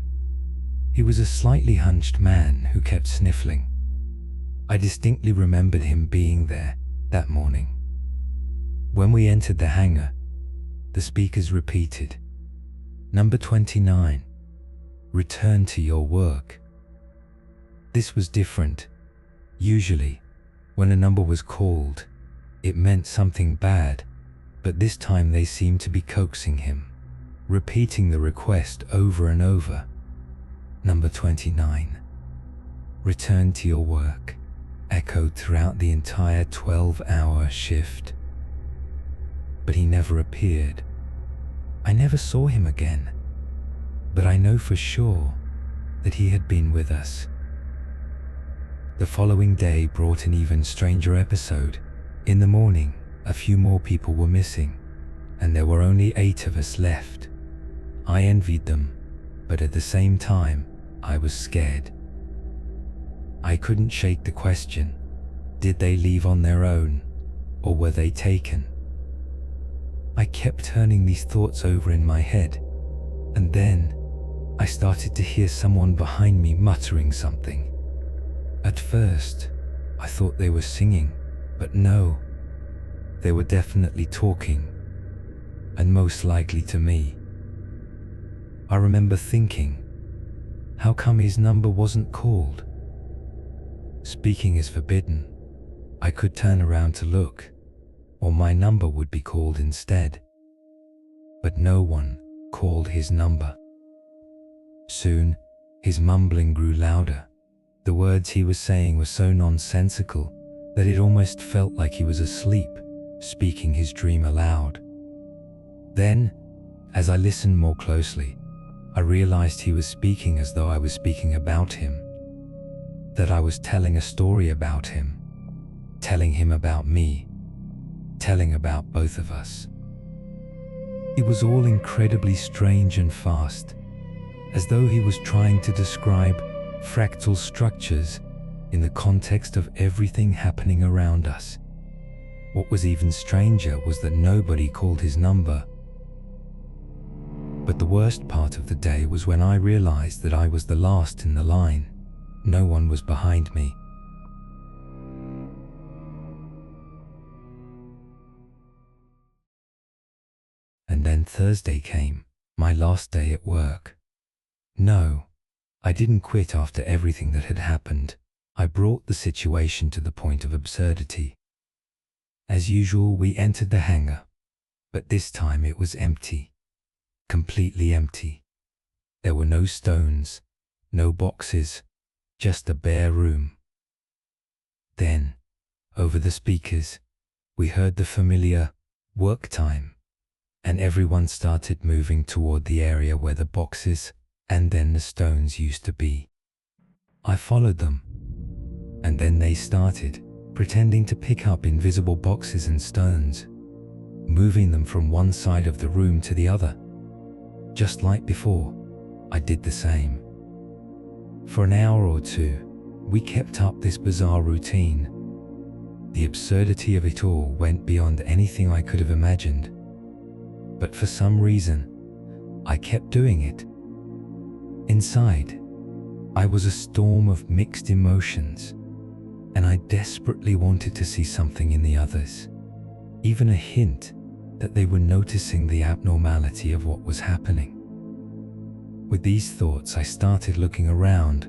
[SPEAKER 1] He was a slightly hunched man who kept sniffling. I distinctly remembered him being there that morning. When we entered the hangar, the speakers repeated, "Number 29, return to your work." This was different. Usually, when a number was called, it meant something bad, but this time they seemed to be coaxing him, repeating the request over and over. Number 29, return to your work, echoed throughout the entire 12-hour shift. But he never appeared. I never saw him again, but I know for sure that he had been with us. The following day brought an even stranger episode. In the morning, a few more people were missing, and there were only 8 of us left. I envied them, but at the same time, I was scared. I couldn't shake the question, did they leave on their own, or were they taken? I kept turning these thoughts over in my head, and then I started to hear someone behind me muttering something. At first, I thought they were singing, but no, they were definitely talking, and most likely to me. I remember thinking, how come his number wasn't called? Speaking is forbidden. I could turn around to look, or my number would be called instead. But no one called his number. Soon, his mumbling grew louder. The words he was saying were so nonsensical that it almost felt like he was asleep, speaking his dream aloud. Then, as I listened more closely, I realized he was speaking as though I was speaking about him, that I was telling a story about him, telling him about me, telling about both of us. It was all incredibly strange and fast, as though he was trying to describe fractal structures in the context of everything happening around us. What was even stranger was that nobody called his number. But the worst part of the day was when I realized that I was the last in the line. No one was behind me. And then Thursday came, my last day at work. No, I didn't quit after everything that had happened. I brought the situation to the point of absurdity. As usual, we entered the hangar, but this time it was empty. Completely empty. There were no stones, no boxes, just a bare room. Then, over the speakers, we heard the familiar work time, and everyone started moving toward the area where the boxes and then the stones used to be. I followed them, and then they started pretending to pick up invisible boxes and stones, moving them from one side of the room to the other. Just like before, I did the same. For an hour or two, we kept up this bizarre routine. The absurdity of it all went beyond anything I could have imagined. But for some reason, I kept doing it. Inside, I was a storm of mixed emotions, and I desperately wanted to see something in the others, even a hint that they were noticing the abnormality of what was happening. With these thoughts, I started looking around,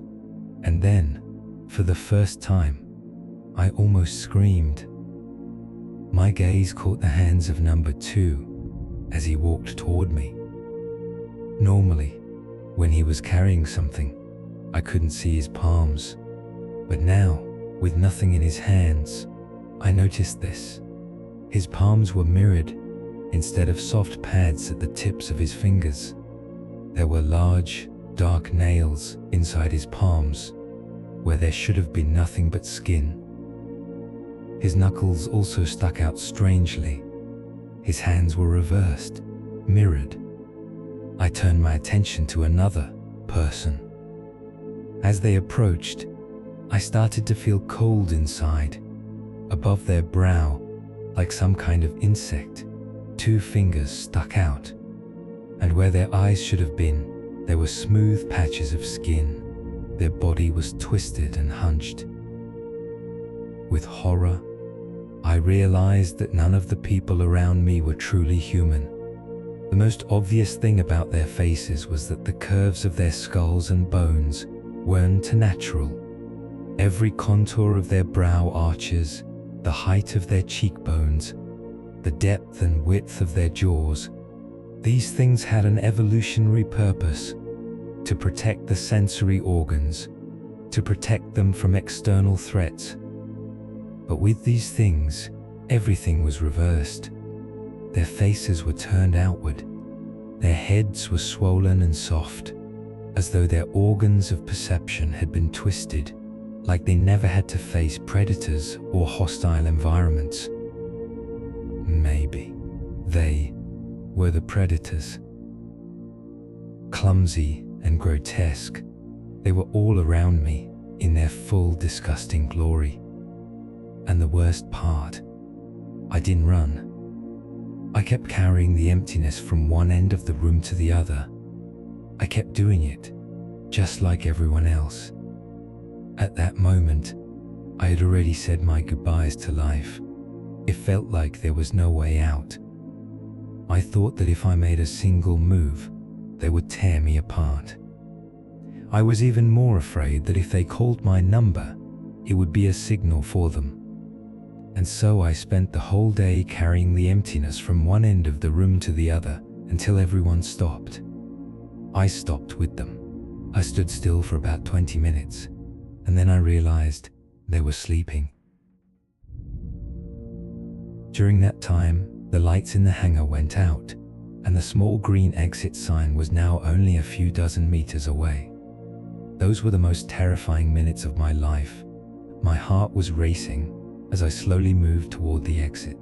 [SPEAKER 1] and then, for the first time, I almost screamed. My gaze caught the hands of number 2 as he walked toward me. Normally, when he was carrying something, I couldn't see his palms, but now, with nothing in his hands, I noticed this. His palms were mirrored. Instead of soft pads at the tips of his fingers, there were large, dark nails inside his palms, where there should have been nothing but skin. His knuckles also stuck out strangely. His hands were reversed, mirrored. I turned my attention to another person. As they approached, I started to feel cold inside. Above their brow, like some kind of insect, 2 fingers stuck out, and where their eyes should have been, there were smooth patches of skin. Their body was twisted and hunched. With horror, I realized that none of the people around me were truly human. The most obvious thing about their faces was that the curves of their skulls and bones weren't natural. Every contour of their brow arches, the height of their cheekbones, the depth and width of their jaws, these things had an evolutionary purpose: to protect the sensory organs, to protect them from external threats. But with these things, everything was reversed. Their faces were turned outward. Their heads were swollen and soft, as though their organs of perception had been twisted, like they never had to face predators or hostile environments. Maybe they were the predators. Clumsy and grotesque, they were all around me in their full disgusting glory. And the worst part, I didn't run. I kept carrying the emptiness from one end of the room to the other. I kept doing it, just like everyone else. At that moment, I had already said my goodbyes to life. It felt like there was no way out. I thought that if I made a single move, they would tear me apart. I was even more afraid that if they called my number, it would be a signal for them. And so I spent the whole day carrying the emptiness from one end of the room to the other until everyone stopped. I stopped with them. I stood still for about 20 minutes, and then I realized they were sleeping. During that time, the lights in the hangar went out, and the small green exit sign was now only a few dozen meters away. Those were the most terrifying minutes of my life. My heart was racing as I slowly moved toward the exit.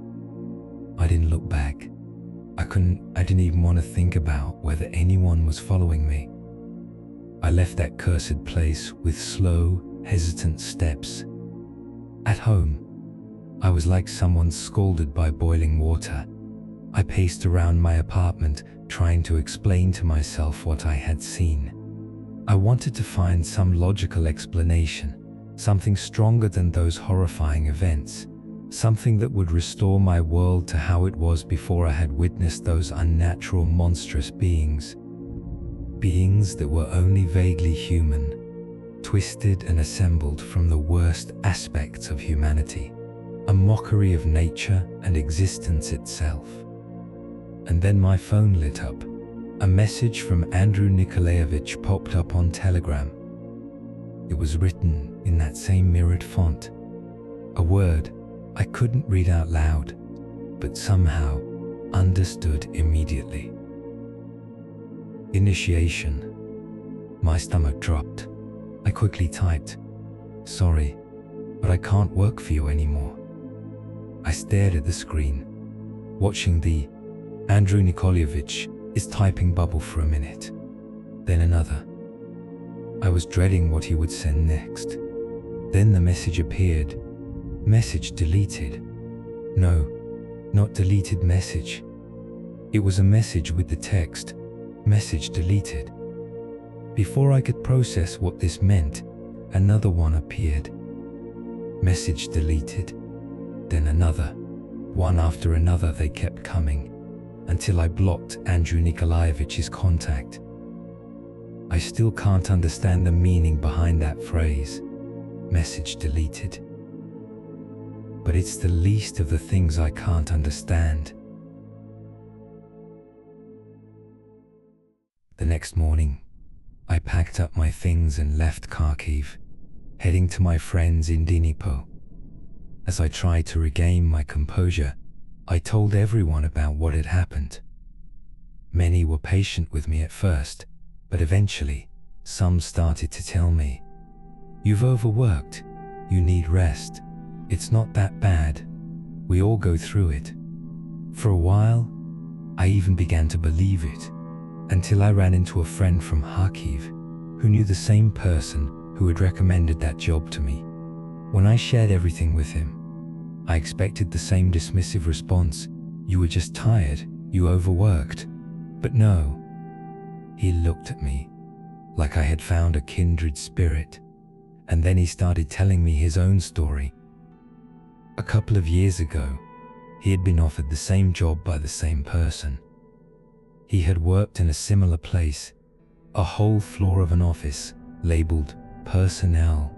[SPEAKER 1] I didn't look back. I didn't even want to think about whether anyone was following me. I left that cursed place with slow, hesitant steps. At home, I was like someone scalded by boiling water. I paced around my apartment, trying to explain to myself what I had seen. I wanted to find some logical explanation, something stronger than those horrifying events, something that would restore my world to how it was before I had witnessed those unnatural, monstrous beings. Beings that were only vaguely human, twisted and assembled from the worst aspects of humanity, a mockery of nature and existence itself. And then my phone lit up. A message from Andrew Nikolaevich popped up on Telegram. It was written in that same mirrored font, a word I couldn't read out loud, but somehow understood immediately. Initiation. My stomach dropped. I quickly typed, "Sorry, but I can't work for you anymore." I stared at the screen, watching the Andrew Nikolaevich is typing bubble for a minute, then another. I was dreading what he would send next. Then the message appeared. Message deleted. No, not deleted message. It was a message with the text, "Message deleted." Before I could process what this meant, another one appeared. Message deleted. Then another. One after another they kept coming, until I blocked Andrew Nikolaevich's contact. I still can't understand the meaning behind that phrase, "Message deleted." But it's the least of the things I can't understand. The next morning, I packed up my things and left Kharkiv, heading to my friends in Dnipro. As I tried to regain my composure, I told everyone about what had happened. Many were patient with me at first, but eventually, some started to tell me, "You've overworked, you need rest, it's not that bad, we all go through it." For a while, I even began to believe it, until I ran into a friend from Kharkiv who knew the same person who had recommended that job to me. When I shared everything with him, I expected the same dismissive response, "You were just tired, you overworked." But no, he looked at me like I had found a kindred spirit, and then he started telling me his own story. A couple of years ago, he had been offered the same job by the same person. He had worked in a similar place, a whole floor of an office labeled personnel,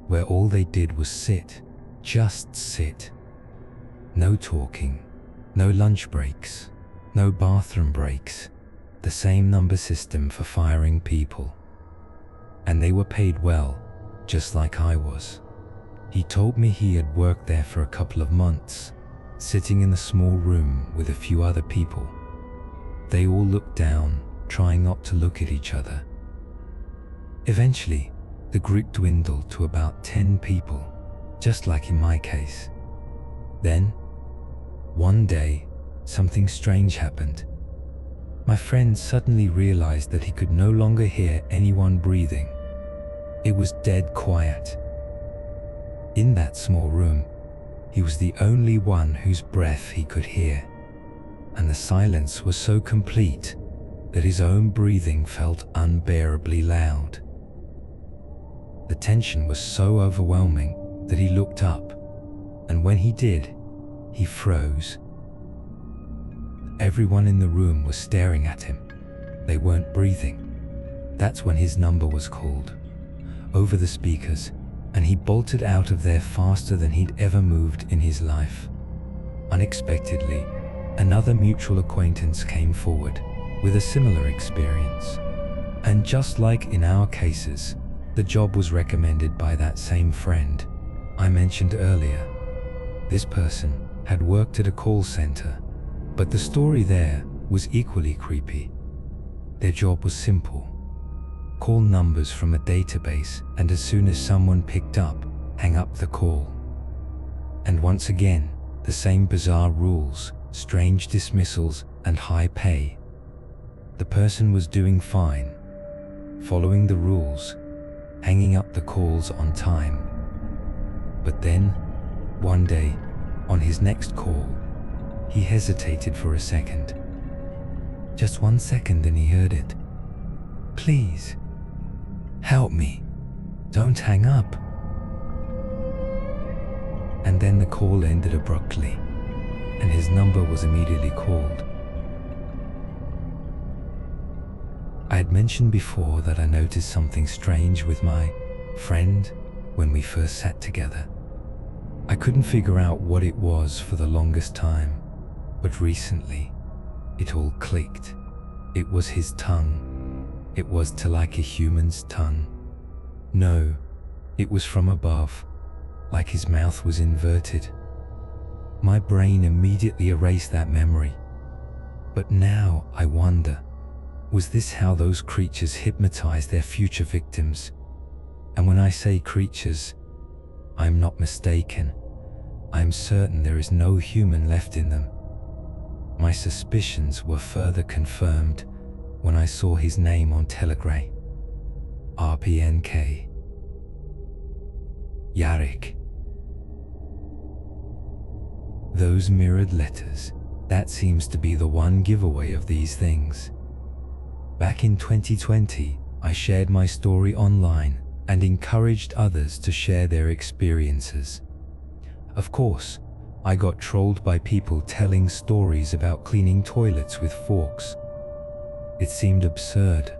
[SPEAKER 1] where all they did was sit, just sit. No talking, no lunch breaks, no bathroom breaks, the same number system for firing people. And they were paid well, just like I was. He told me he had worked there for a couple of months, sitting in a small room with a few other people. They all looked down, trying not to look at each other. Eventually, the group dwindled to about 10 people, just like in my case. Then, one day, something strange happened. My friend suddenly realized that he could no longer hear anyone breathing. It was dead quiet. In that small room, he was the only one whose breath he could hear, and the silence was so complete that his own breathing felt unbearably loud. The tension was so overwhelming that he looked up, and when he did, he froze. Everyone in the room was staring at him. They weren't breathing. That's when his number was called over the speakers, and he bolted out of there faster than he'd ever moved in his life. Unexpectedly, another mutual acquaintance came forward with a similar experience. And just like in our cases, the job was recommended by that same friend I mentioned earlier. This person had worked at a call center, but the story there was equally creepy. Their job was simple. Call numbers from a database, and as soon as someone picked up, hang up the call. And once again, the same bizarre rules, strange dismissals, and high pay. The person was doing fine, following the rules, hanging up the calls on time. But then, one day, on his next call, he hesitated for a second. Just 1 second, and he heard it. "Please, help me. Don't hang up." And then the call ended abruptly, and his number was immediately called. I had mentioned before that I noticed something strange with my friend when we first sat together. I couldn't figure out what it was for the longest time, but recently, it all clicked. It was his tongue. It was to like a human's tongue. No, it was from above, like his mouth was inverted. My brain immediately erased that memory. But now I wonder, was this how those creatures hypnotized their future victims? And when I say creatures, I'm not mistaken. I'm certain there is no human left in them. My suspicions were further confirmed when I saw his name on Telegram. RPNK. Yarik. Those mirrored letters, that seems to be the one giveaway of these things. Back in 2020, I shared my story online and encouraged others to share their experiences. Of course, I got trolled by people telling stories about cleaning toilets with forks. It seemed absurd,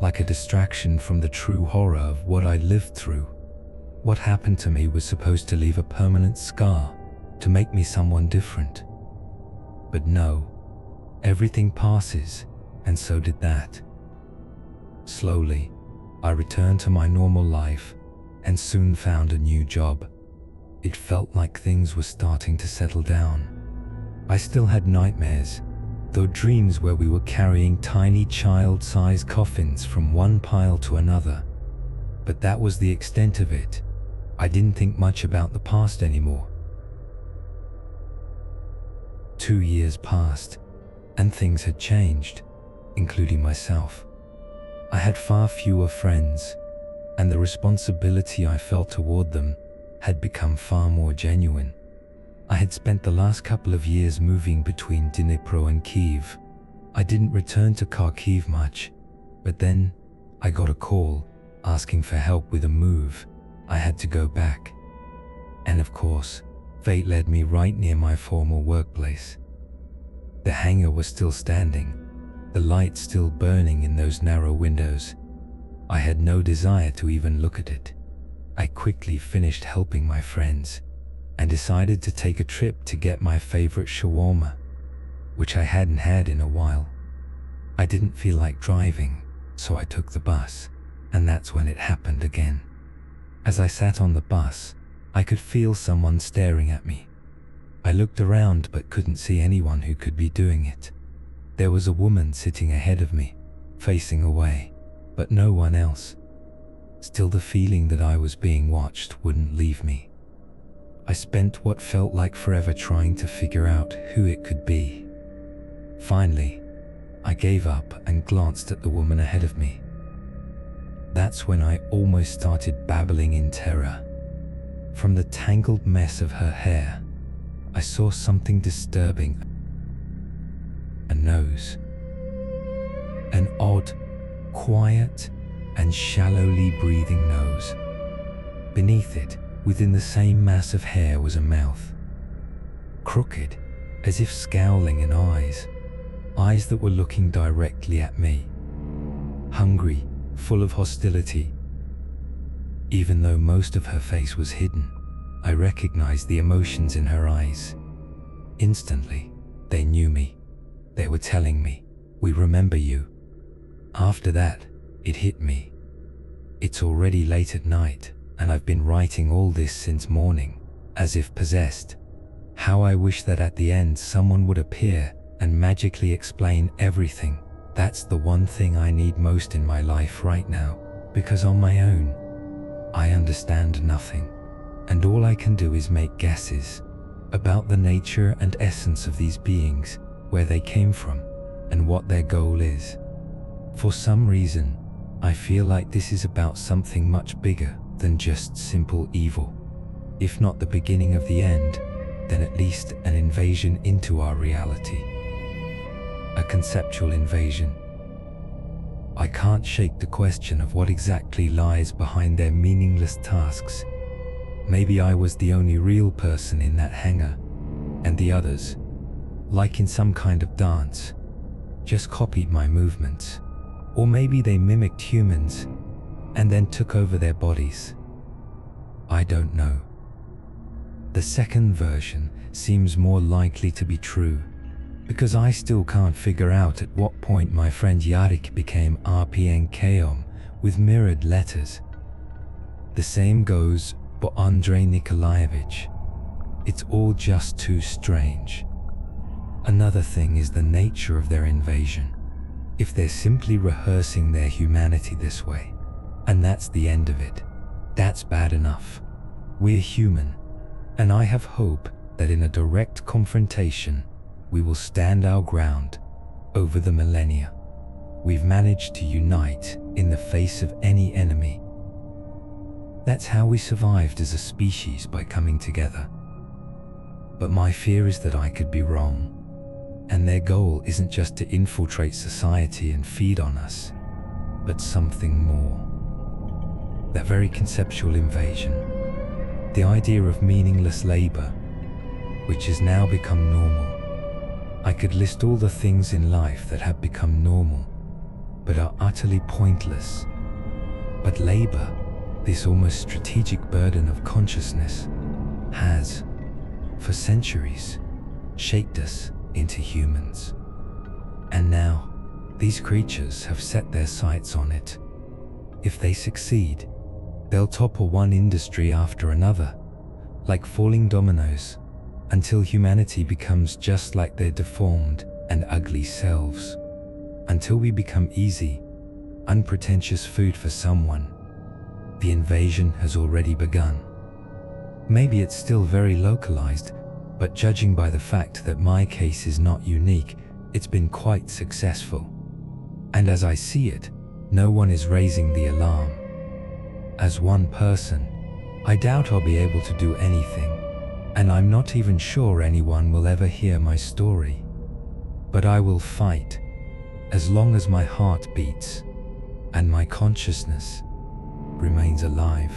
[SPEAKER 1] like a distraction from the true horror of what I lived through. What happened to me was supposed to leave a permanent scar, to make me someone different. But no, everything passes, and so did that. Slowly, I returned to my normal life and soon found a new job. It felt like things were starting to settle down. I still had nightmares, though dreams where we were carrying tiny child-sized coffins from one pile to another. But that was the extent of it. I didn't think much about the past anymore. 2 years passed, and things had changed, including myself. I had far fewer friends, and the responsibility I felt toward them had become far more genuine. I had spent the last couple of years moving between Dnipro and Kyiv. I didn't return to Kharkiv much, but then I got a call asking for help with a move. I had to go back. And of course, fate led me right near my former workplace. The hangar was still standing, the light still burning in those narrow windows. I had no desire to even look at it. I quickly finished helping my friends and decided to take a trip to get my favorite shawarma, which I hadn't had in a while. I didn't feel like driving, so I took the bus, and that's when it happened again. As I sat on the bus, I could feel someone staring at me. I looked around but couldn't see anyone who could be doing it. There was a woman sitting ahead of me, facing away, but no one else. Still, the feeling that I was being watched wouldn't leave me. I spent what felt like forever trying to figure out who it could be. Finally, I gave up and glanced at the woman ahead of me. That's when I almost started babbling in terror. From the tangled mess of her hair, I saw something disturbing. A nose. An odd, quiet, and shallowly breathing nose. Beneath it, within the same mass of hair, was a mouth. Crooked, as if scowling, and eyes that were looking directly at me. Hungry, full of hostility. Even though most of her face was hidden, I recognized the emotions in her eyes. Instantly, they knew me. They were telling me, "We remember you." After that, it hit me. It's already late at night, and I've been writing all this since morning, as if possessed. How I wish that at the end someone would appear and magically explain everything. That's the one thing I need most in my life right now, because on my own, I understand nothing, and all I can do is make guesses about the nature and essence of these beings, where they came from, and what their goal is. For some reason, I feel like this is about something much bigger than just simple evil. If not the beginning of the end, then at least an invasion into our reality. A conceptual invasion. I can't shake the question of what exactly lies behind their meaningless tasks. Maybe I was the only real person in that hangar, and the others, like in some kind of dance, just copied my movements. Or maybe they mimicked humans and then took over their bodies. I don't know. The second version seems more likely to be true, because I still can't figure out at what point my friend Yarik became RPNKOM with mirrored letters. The same goes for Andrei Nikolaevich. It's all just too strange. Another thing is the nature of their invasion. If they're simply rehearsing their humanity this way, and that's the end of it, that's bad enough. We're human, and I have hope that in a direct confrontation, we will stand our ground over the millennia. We've managed to unite in the face of any enemy. That's how we survived as a species, by coming together. But my fear is that I could be wrong, and their goal isn't just to infiltrate society and feed on us, but something more. That very conceptual invasion, the idea of meaningless labor, which has now become normal. I could list all the things in life that have become normal, but are utterly pointless. But labor, this almost strategic burden of consciousness, has, for centuries, shaped us into humans. And now, these creatures have set their sights on it. If they succeed, they'll topple one industry after another, like falling dominoes, until humanity becomes just like their deformed and ugly selves. Until we become easy, unpretentious food for someone. The invasion has already begun. Maybe it's still very localized, but judging by the fact that my case is not unique, it's been quite successful. And as I see it, no one is raising the alarm. As one person, I doubt I'll be able to do anything, and I'm not even sure anyone will ever hear my story. But I will fight, as long as my heart beats, and my consciousness remains alive.